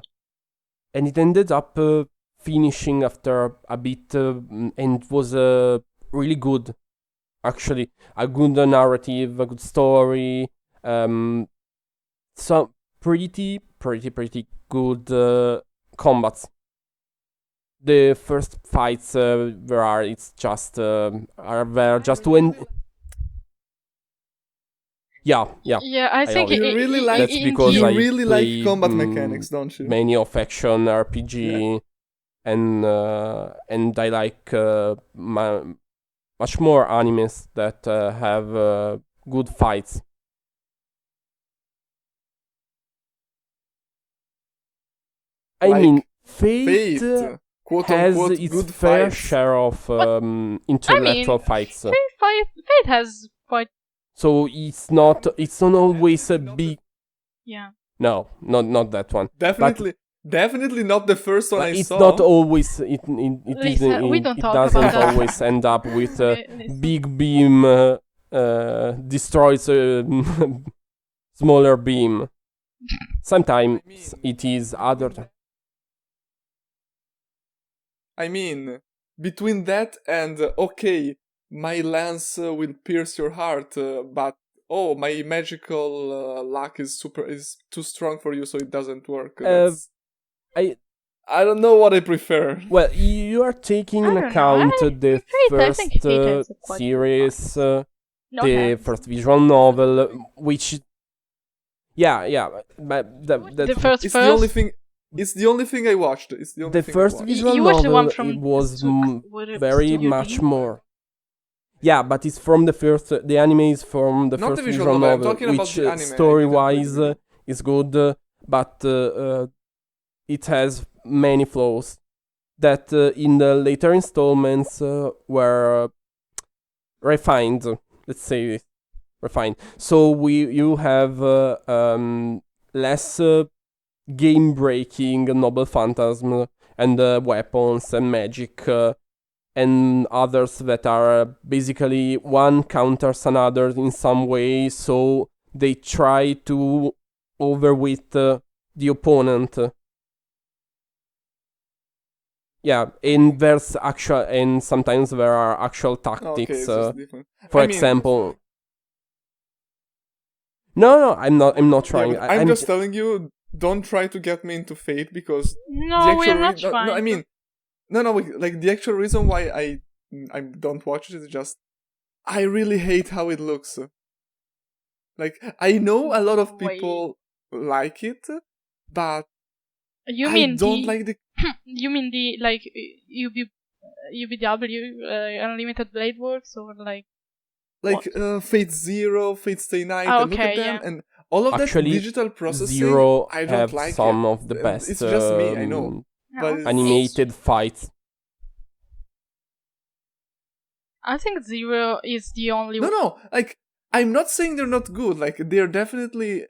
and it ended up finishing after a bit, and it was really good. Actually, a good narrative, a good story, some pretty good combats. The first fights are just when. Yeah. I think you really like. That's because you I really play, like combat mechanics, don't you? Many of action RPG, and I like much more animes that have good fights. I mean, Fate has unquote, its good fair fights. share of intellectual fights. Fate has quite. So it's not always a big. Yeah. No, not that one. Definitely not the first one I it's saw. It's not always. It Lisa, we don't it talk doesn't about that. always end up with a big beam destroys a smaller beam. Sometimes it is other. I mean, between that and okay, my lance will pierce your heart, but oh, my magical luck is too strong for you, so it doesn't work. I don't know what I prefer. Well, you are taking in account the first series, the first visual novel, which. Yeah, but the first. The only thing. It's the only thing I watched. It's the only thing first visual novel. It was very much more. Yeah, but it's from the first. The anime is from the first visual novel, which story-wise is good, but it has many flaws that in the later installments were refined. Let's say refined. So you have less game-breaking noble phantasm and weapons and magic. And others that are basically one counters another in some way, so they try to overweight the opponent. Yeah, and there's actual, and sometimes there are actual tactics. For example. No, I'm not trying. Yeah, I'm just telling you, don't try to get me into Fate because we're not trying. No, I mean. No, like, the actual reason why I don't watch it is just, I really hate how it looks. Like, I know a lot of people like it, but I don't like the... You mean the, like, UBW, Unlimited Blade Works, or like... Like, Fate Zero, Fate Stay Night, and look at them, and all of actually, that digital processing, Zero I don't have like some it. of the best It's just me, I know. But animated fights. I think Zero is the only No, like I'm not saying they're not good. Like, they're definitely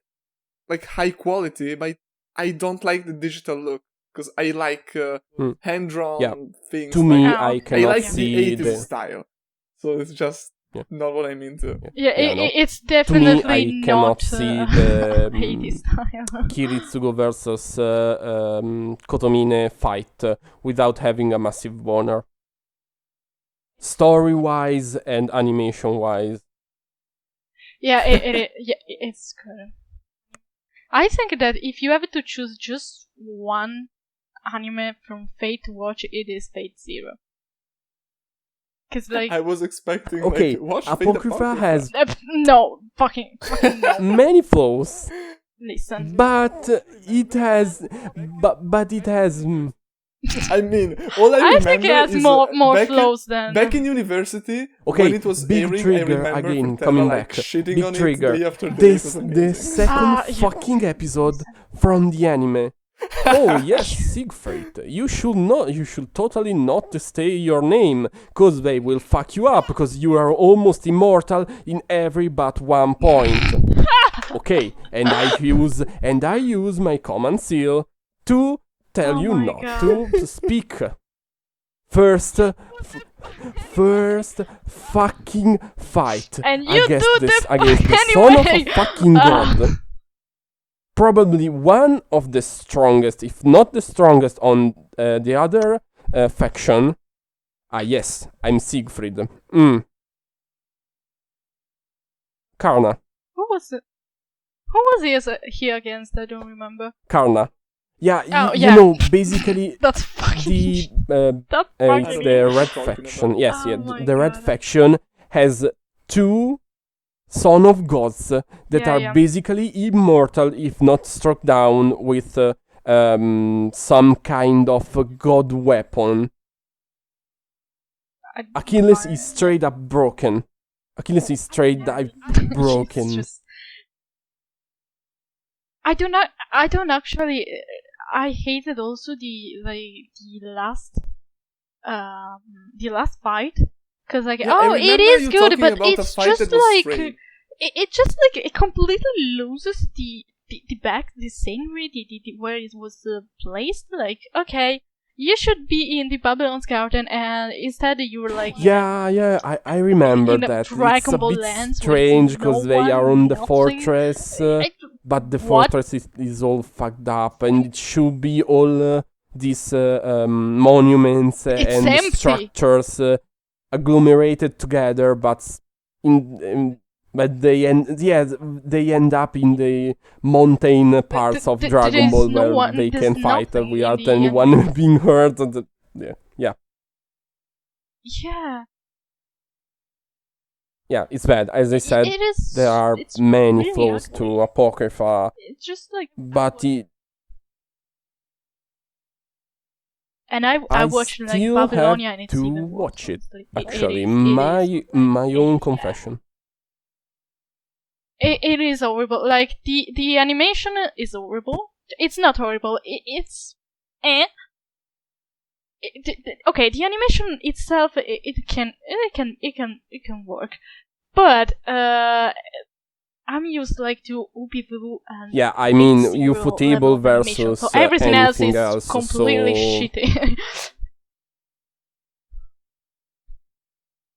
like high quality, but I don't like the digital look because I like hand-drawn things. To me, like, I I cannot like see the 80s style, so it's just not what I'm into. It's To definitely me, I not cannot see the 80s style. Kiritsugo versus Kotomine fight without having a massive boner. Story-wise and animation-wise. Yeah, it's good. I think that if you have to choose just one anime from Fate to watch, it is Fate Zero. Cause like I was expecting Okay, watch Apocrypha has no fucking no. many flaws, Listen, but it has I mean, all I I remember think it has is more back flaws than back in university Okay, when it was Big airing. I Trigger remember again Furtella, coming like, back. shitting Big on Trigger. it day after day. This It was the amazing. second fucking episode from the anime. Oh yes, Siegfried. You should totally not stay your name, cause they will fuck you up, because you are almost immortal in every but one point. Okay, and I use my command seal to tell Oh you my not God. to speak. First fucking fight And you against do this the against the fight son of a anyway. fucking god. Probably one of the strongest, if not the strongest, on the other faction. Ah, yes, I'm Siegfried. Karna. Who was it? Who was he against? I don't remember. Karna. Yeah, Oh, you yeah. know, basically That's fucking. the That's it's fucking. the what red you're talking faction. about. Yes, Oh yeah, my the red God. faction has two son of gods that Yeah, are yeah. basically immortal if not struck down with some kind of god weapon. Achilles is straight up broken. Achilles is straight up broken. It's just. I don't actually. I hated also the last fight, because like Yeah, I it remember is you good, talking but about a it's fight just that was like straight. it just like it completely loses the scenery, the where it was placed. Like, okay, you should be in the Babylon's garden, and instead you were like I remember in a that. It's a Dragon Ball bit lands with strange no because they one, are on the nothing. fortress, but the What? fortress is all fucked up, and it should be all these monuments It's and empty. structures agglomerated together, but but they end up in the mountain parts of Dragon there's Ball no where one- they there's can fight nothing without in the anyone being hurt. And yeah. Yeah, it's bad. As I said, it is. there are It's many really flaws ugly. to Apocrypha, It's just like. but And I I watched like still Babylonia, have and it's to even worse, watch it. honestly. Actually, It is. my own confession. It is horrible. Like the animation is horrible. It's not horrible. It's okay. The animation itself, it can work, but I'm used like to weeaboo and Yeah, I mean, Zero Ufotable level of animation, versus so everything anything else is else. completely So shitty.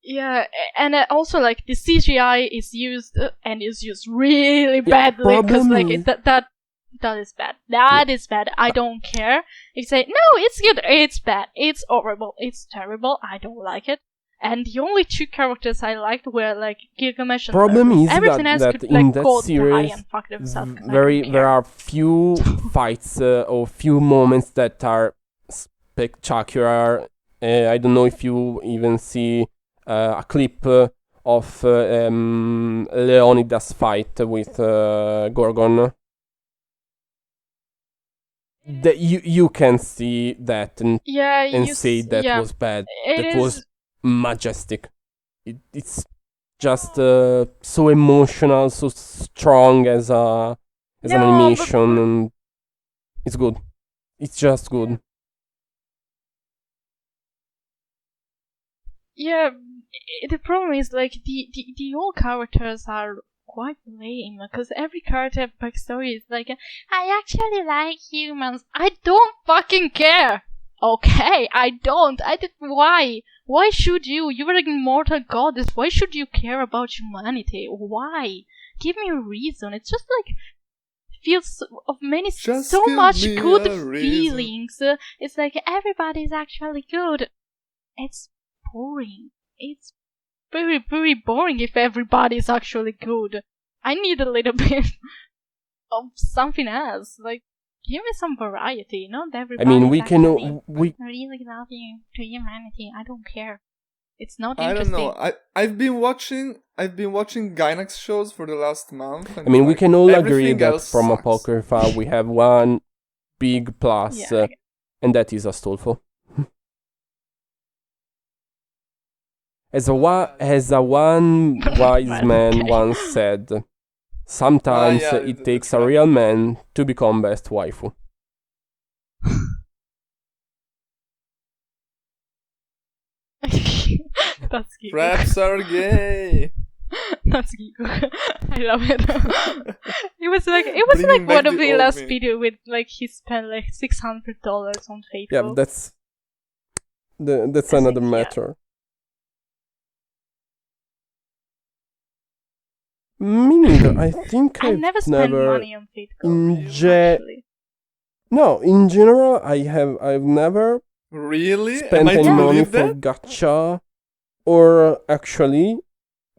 Yeah, and also like the CGI is used really badly, because problem like is- that is bad. That is bad. I don't care. You say no, it's good. It's bad. It's horrible. It's terrible. I don't like it. And the only two characters I liked were like Gilgamesh and Problem Hermes. is Everything else that could in like that go to high series, and fuck themselves. 'Cause I very don't there care. are few fights or few moments that are spectacular. I don't know if you even see a clip of Leonidas fight with Gorgon. You can see that and say that was bad. That was majestic. It's just so emotional, so strong as an animation, and it's good. It's just good. Yeah, the problem is like the old characters are quite lame because every character backstory is like, I actually like humans. I don't fucking care. Okay, I don't. Why? Why should you? You are an immortal goddess. Why should you care about humanity? Why? Give me a reason. It's just like feels of many Just so give much me good a reason. feelings. It's like everybody's actually good. It's boring. It's very, very boring if everybody's actually good. I need a little bit of something else. Like, give me some variety. Not everybody. I mean, we really loving to humanity. I don't care. It's not interesting. I don't know. I've been watching Gainax shows for the last month. I mean, we can all agree everything that else from sucks. Apocrypha we have one big plus, Yeah. and that is Astolfo. As a one wise man once said, sometimes it takes a real man to become best waifu. That's cute. Raps are gay. That's cute. I love it. It was Bringing like back one of the the old last me. video with like he spent like $600 on Faithful. Yeah, but that's another matter. Me neither. I think I've never spent money on Faithful. No, in general, I've never Really? spent Am I any to money believe for that? gacha, or actually,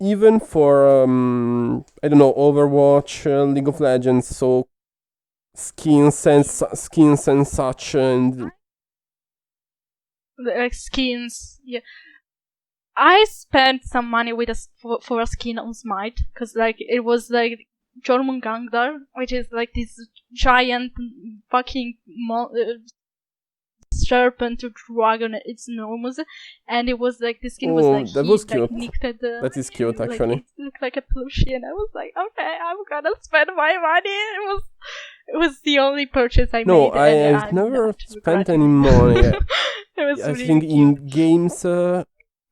even for I don't know, Overwatch, League of Legends, so skins and such, and Like skins, yeah. I spent some money with for a skin on Smite because like it was like Jormungandr, which is like this giant fucking serpent or dragon. It's enormous, and it was like the skin was like that he, was like, cute. nicked the, That is cute, like, actually. it looked like a plushie, and I was like, okay, I'm gonna spend my money. It was the only purchase I No, made. and I've I'm never not spent regretting any it. money. It was I really think cute. in games,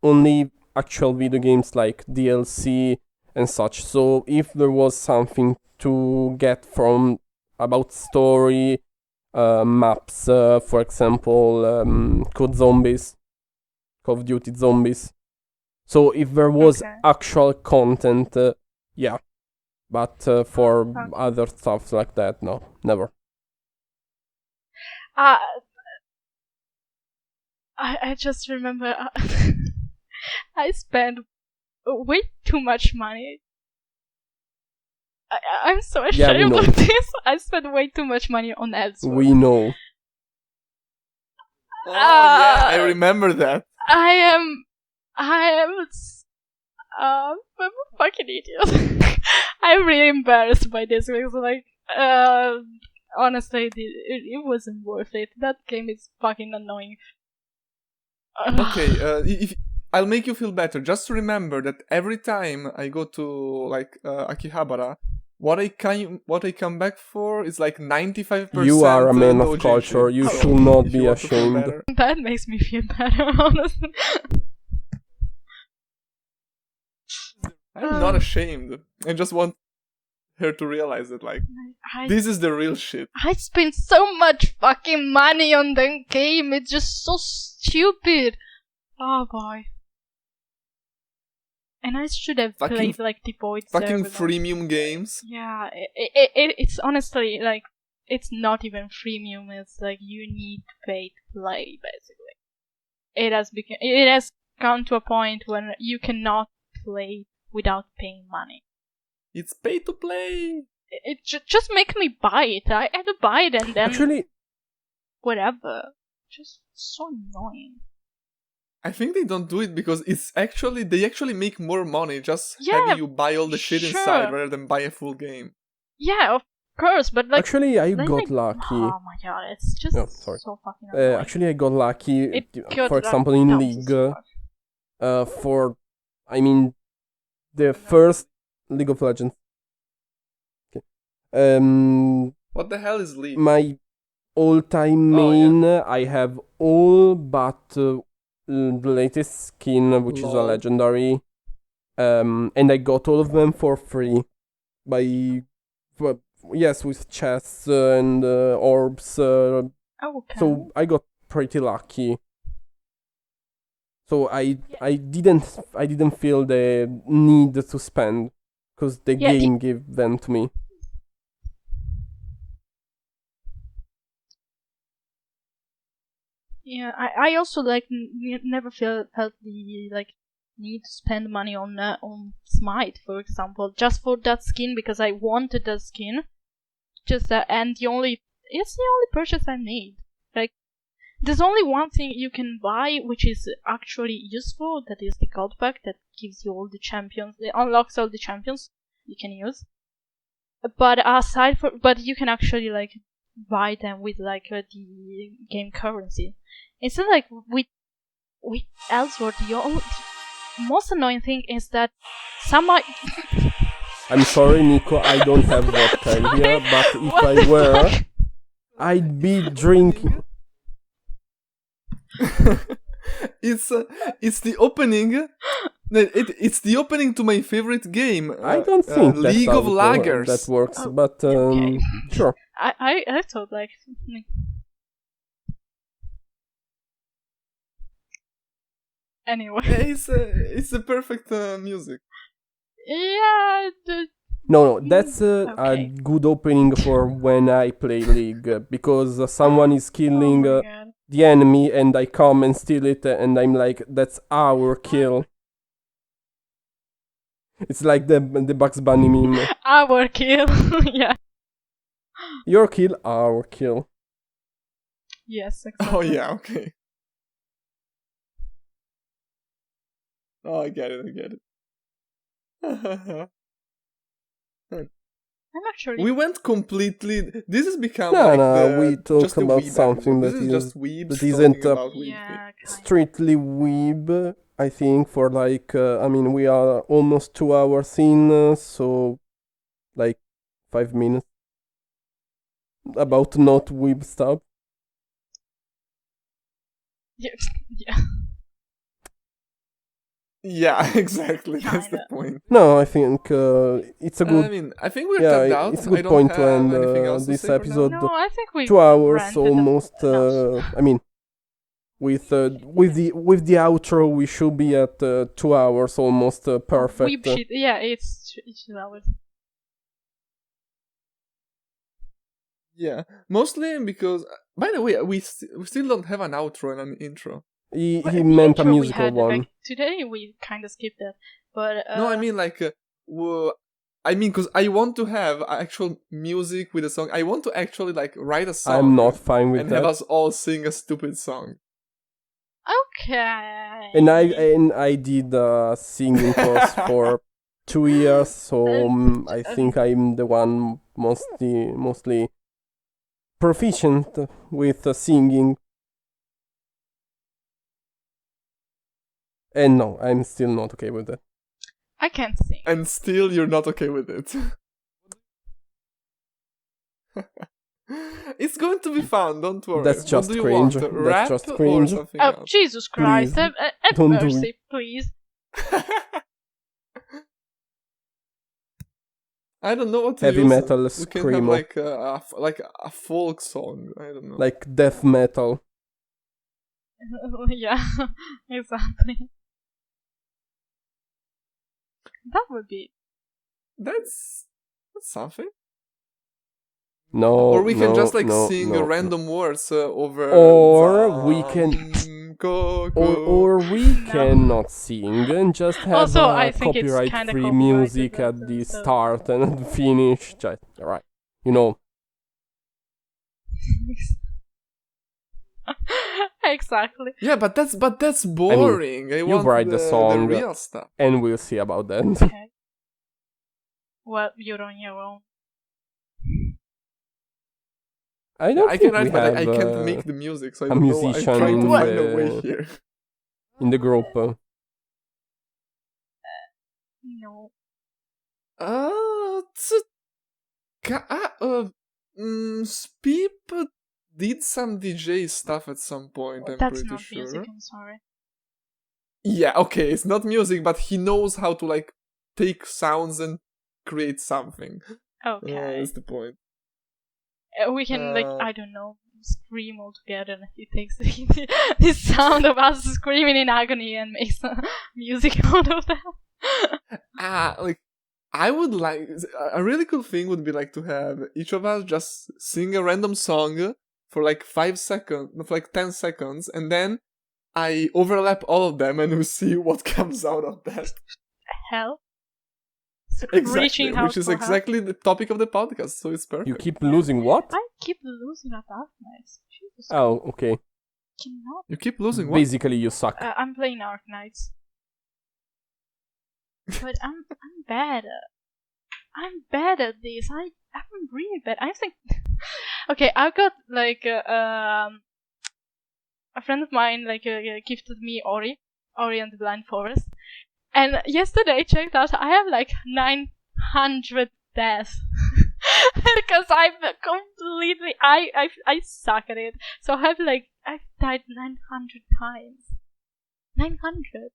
only actual video games like DLC and such. So if there was something to get from about story, maps, for example, Call of Duty Zombies. So if there was Okay. actual content, yeah. But for other stuff like that, no, never. I just remember I spent way too much money. I'm so Yeah, we ashamed know. of this. I spent way too much money on Ellsworth. We know. Oh yeah, I remember that. I'm a fucking idiot. I'm really embarrassed by this because, like, honestly, it wasn't worth it. That game is fucking annoying. Okay, if I'll make you feel better. Just remember that every time I go to like Akihabara, what I come back for is like 95%. You are a man of doujinshi. culture. You So, should not if be you want to feel ashamed. better. That makes me feel better, honestly. I'm not ashamed. I just want her to realize that, like, this is the real shit. I spent so much fucking money on the game. It's just so stupid. Oh boy. And I should have played like the Void fucking server. freemium games. Yeah, it's honestly like it's not even freemium. It's like you need to pay to play. Basically, it has come to a point when you cannot play without paying money. It's pay to play. It just make me buy it. I had to buy it and then Actually, whatever. Just so annoying. I think they don't do it because they actually make more money just having you buy all the shit inside rather than buy a full game. Yeah, of course, but like actually, I got like, lucky. Oh my god, it's just so fucking annoying. Actually, I got lucky. For For example, in League, the first League of Legends. Okay. What the hell is League? My all-time main, I have all but the latest skin, which is a Lol. legendary, and I got all of them for free yes, with chests and orbs. Okay. So I got pretty lucky. So I didn't feel the need to spend because the Yeah, game gave them to me. Yeah, I also like never felt the like need to spend money on Smite, for example, just for that skin because I wanted that skin. Just that, and it's the only purchase I made. Like, there's only one thing you can buy which is actually useful. That is the gold pack that gives you all the champions. It unlocks all the champions you can use. But but you can actually like buy them with like the game currency. Instead, like with Ellsworth, the most annoying thing is that some I'm sorry, Nico, I don't have vodka here, but if What I the were, fuck? I'd be drinking. It's the opening. It's the opening to my favorite game. I don't think that's League how of Lagers. that works, Oh, but okay. sure. I thought like anyway. It's the perfect music. Yeah. No, that's a Okay. good opening for when I play League, because someone is Oh killing my god. the enemy and I come and steal it, and I'm like, that's our kill. It's like the Bugs Bunny meme. Our kill. Yeah. Your kill, our kill. Yes. Exactly. Oh yeah, okay. Oh, I get it. I'm actually. We went completely. This has become No, like no, we talk just a about weeb something episode. that This is is just weebs that talking isn't about weeb Yeah. things. Kind strictly weeb. I think for like, I mean, we are almost 2 hours in, so like 5 minutes about not weeb stuff. Yeah. Yeah. Yeah, exactly. That's the Kinda. point. No, I think it's a I good. mean, I think we're Yeah, tapped out. it's a I good don't point to have end anything else to this say for now. episode. No, I think we 2 hours ranted almost. enough. I mean, with the outro, we should be at 2 hours almost perfect. Weeb shit. Yeah, it's ours. Yeah, mostly because. By the way, we still don't have an outro and an intro. He The meant a intro we musical had, one. Like, today we kind of skipped that, but No, I mean like. Because I want to have actual music with a song. I want to actually like write a song. I'm not fine with and that. have us all sing a stupid song. okay. And I did a singing course for 2 years, so I think I'm the one mostly proficient with singing. And no, I'm still not okay with that. I can't sing. And still, you're not okay with it. It's going to be fun. Don't worry. That's just what do you cringe. want? That's Rap just or cringe. something Oh, else? Jesus Christ! Please, Have don't do mercy, it. please. I don't know what to Heavy use. metal We can have screamo. like a folk song. I don't know. Like death metal. Yeah, exactly. That would be. That's something. No, Or we can no, just like no, sing no. random words over. Or we can- Go, Or we No. cannot sing and just have Also, I think it's copyright kinda free copyrighted, music at that's- the so- start and finish. Just right, you know. Exactly. Yeah, but that's boring. I want write the song. the real stuff. And we'll see about that. Okay. Well, you're on your own. I don't I think can write, we but have I can't make the music, so I a don't know. I'm musician trying to in find a the- way here. in the group. No. Speep did some DJ stuff at some point. I'm That's pretty not sure. music, I'm sorry. Yeah, okay, it's not music, but he knows how to like take sounds and create something. Okay. That's the point. We can like I don't know, scream all together, and he takes this sound of us screaming in agony and makes music out of that. Like I would like a really cool thing would be like to have each of us just sing a random song for like 5 seconds, for like 10 seconds, and then I overlap all of them and we see what comes out of that. Hell. Exactly, which is exactly the topic of the podcast, so it's perfect. You keep losing what? I keep losing at Dark Knights. Jesus. Oh, okay. Cannot. You keep losing what? Basically, you suck. I'm playing Dark Knights. But I'm bad. I'm bad at this. I'm really bad. I think. Okay, I got like a friend of mine like gifted me Ori and the Blind Forest, and yesterday I checked out. I have like 900 deaths because I'm completely. I suck at it. So I've died 900 times. 900.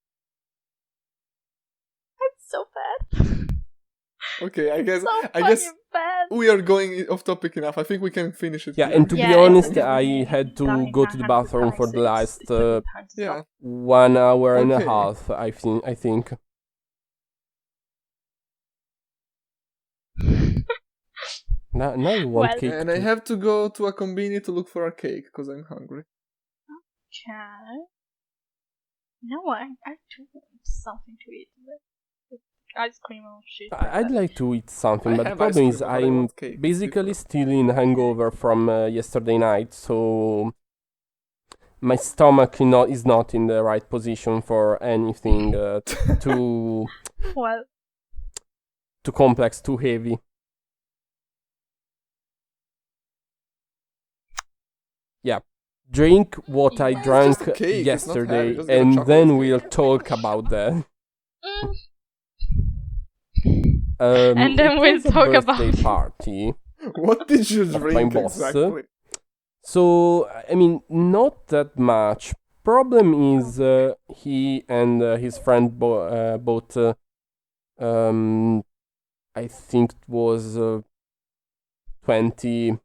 I'm so bad. Okay, I guess bad. we are going off topic enough. I think we can finish it. Yeah, here. and to be honest, I had to go to the bathroom for the last 1 hour and a half. I think. Now you want cake. And I have to go to a convenience to look for a cake because I'm hungry. Okay. No, I do want something to eat. Ice cream or shit. I'd like to eat something, but the problem is I'm basically still in hangover from yesterday night, so my stomach is not in the right position for anything too too complex, too heavy. Yeah, drink what I drank yesterday, and then we'll talk about that. And then we'll talk about birthday party. What did you drink my boss. exactly? So I mean, not that much. Problem is, he and his friend bought. I think it was 20.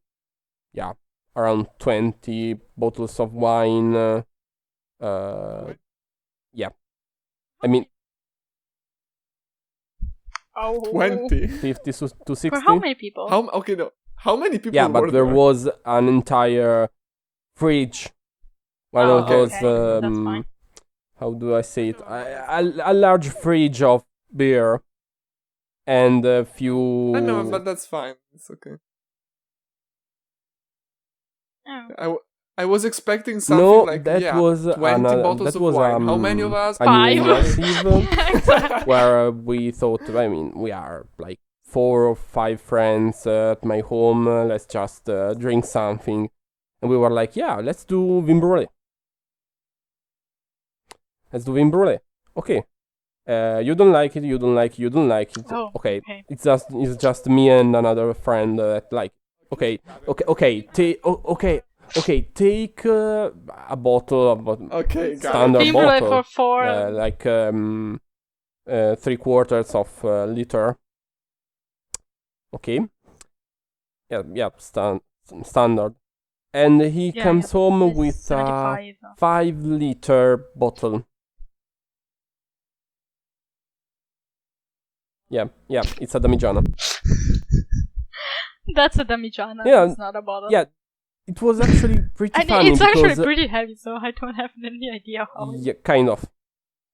Yeah, around 20 bottles of wine. Yeah, I mean. 20? 50 to 60? For how many people? How many people Yeah, were but there was an entire fridge. One of those, that's fine. how do I say it? A large fridge of beer and a few... I know, but that's fine. It's okay. Oh. I was expecting something was 20 bottles of wine. How many of us? 5. Where we thought, I mean, we are like 4 or 5 friends at my home. Let's just drink something. And we were like, yeah, let's do vin brûlé. Let's do vin brûlé. Okay. You don't like it, you don't like it. Oh, okay. It's just me and another friend that like, okay, take a bottle of standard bottle, for 4. like 3/4 of liter. Okay. Yeah, standard. And he comes home with a 5-liter bottle. Yeah, it's a Damigiana. That's a Damigiana. Yeah, it's not a bottle. Yeah. It was actually pretty funny. It's actually pretty heavy, so I don't have any idea how. Yeah, kind of.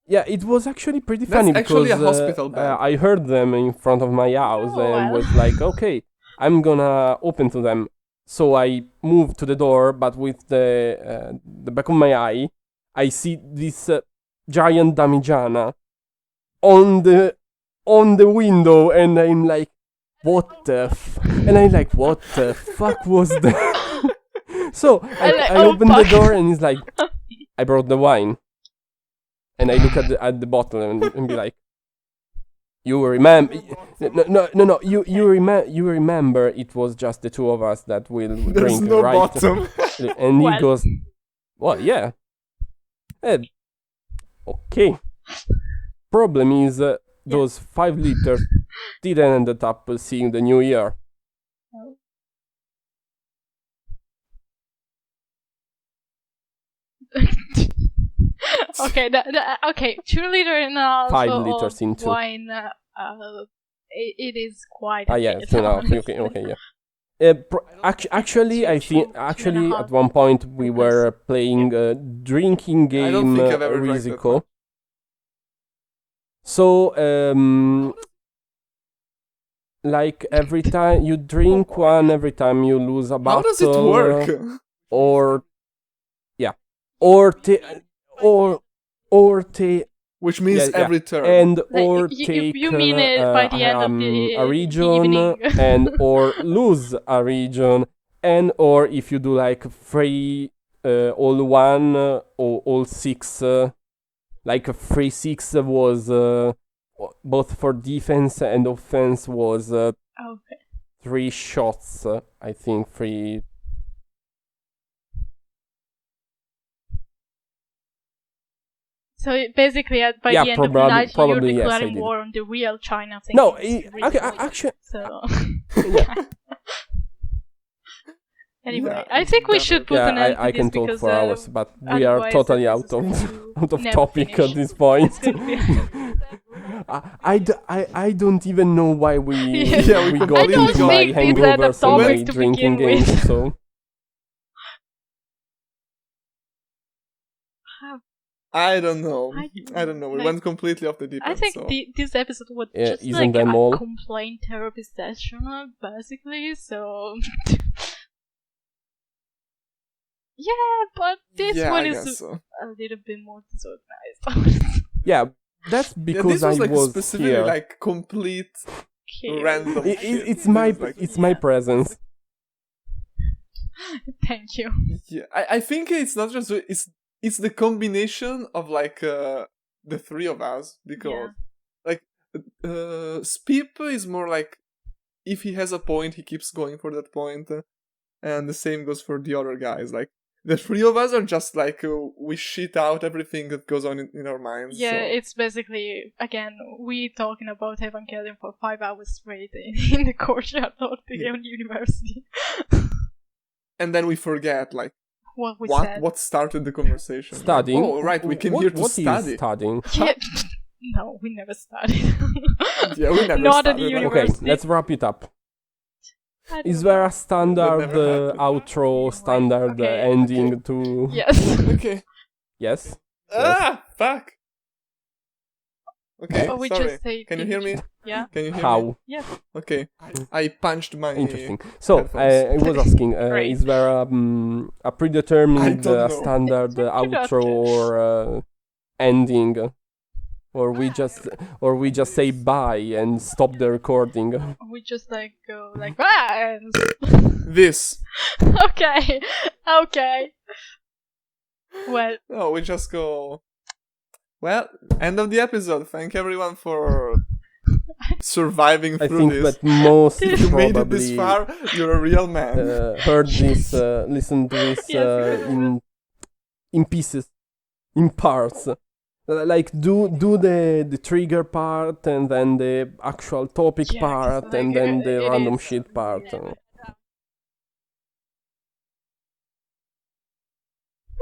Yeah, it was actually pretty funny That's actually because a hospital bed. I heard them in front of my house and was like, okay, I'm gonna open to them. So I moved to the door, but with the back of my eye, I see this giant Damigiana on the window, and I'm like, what the what the fuck was that? So I opened the door and he's like, I brought the wine. And I look at the bottle and be like, you remember? No. You remember? It was just the two of us that will drink, no right? Bottom. And he goes, well, yeah. Okay. Problem is, those 5 liters didn't end up seeing the new year. No. Okay, okay, 2 liter and 5 also liters of into. wine. It is quite. A Yeah, bit, 2.5. Okay, yeah. Actually, I think at one point we were playing a drinking I don't game, think I've ever drank that Risico. much. So, like every time you drink one, every time you lose a bottle. How does it work? Or Which means every turn. and Like, or you take mean it by the end of a the region evening. and or lose a region, and or if you do like 3 all 1 or all 6, like 3-6 was both for defense and offense was Okay. 3 shots, I think 3. So basically, by the end of the night, you're declaring war on the real China thing. No, actually. So. Yeah. Anyway, Yeah, I think we should put an end to I this can talk because for hours, but we are otherwise totally this out is going of to never topic finish. at this point. It's gonna be- I don't even know why we Yeah, we got I don't into my think these are the hangovers and my topics to drinking begin with. games. So I don't know. I don't know. We like- went completely off the deep end. I think so. this episode was Yeah, just isn't like them a all? complaint therapy session, basically. So yeah, but this Yeah, one I is guess so. a little bit more disorganized. yeah, that's Yeah, because this was I like was specifically here. like complete Okay. random shit. It's my It was like- it's my presence. Thank you. Yeah, I think it's not just it's the combination of like the 3 of us, because like Spip is more like if he has a point he keeps going for that point, and the same goes for the other guys. Like the 3 of us are just like we shit out everything that goes on in our minds. Yeah, so. it's basically again we talking about Evangelion for 5 hours straight in the courtyard of the university. And then we forget like What we said. what started the conversation. Studying. Oh right, we came here to What study. is studying? Yeah. No, we never studied. Yeah, we never Not at the studied. Okay, university. let's wrap it up. I don't Is there know. a standard never happened. outro, standard Okay. ending to? Yes. Okay. Yes. Ah, fuck. Okay, But we sorry. just say Can you hear me? Yeah. Can you hear me? How? Yeah. Okay. I punched my... Interesting. So headphones. I was asking, Great. is there a I predetermined don't know. standard Good outro or ending, or we just say bye and stop the recording? We just like go like and This. okay. Okay. Well, No, we just go... Well, end of the episode. Thank everyone for surviving I through think this. that most If you made it probably this far, you're a real man. heard this, listened to this Yes. in pieces, in parts. Like do the trigger part and then the actual topic Yeah, part like, and then the it random is- shit part.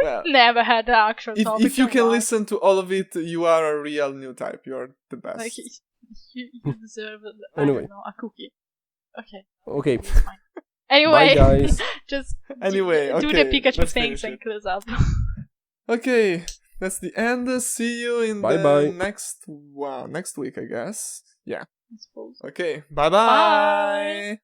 Well, never had the actual topic. if you on can that. listen to all of it, you are a real new type. You're the best. Like you deserve I Anyway. don't know, a cookie. Okay. Okay, It's fine. Anyway, bye guys. just Anyway, do okay, the Pikachu let's things finish and it. close up. Okay, that's the end. See you in Bye the bye. next week, I guess. Yeah. I suppose. Okay. Bye-bye.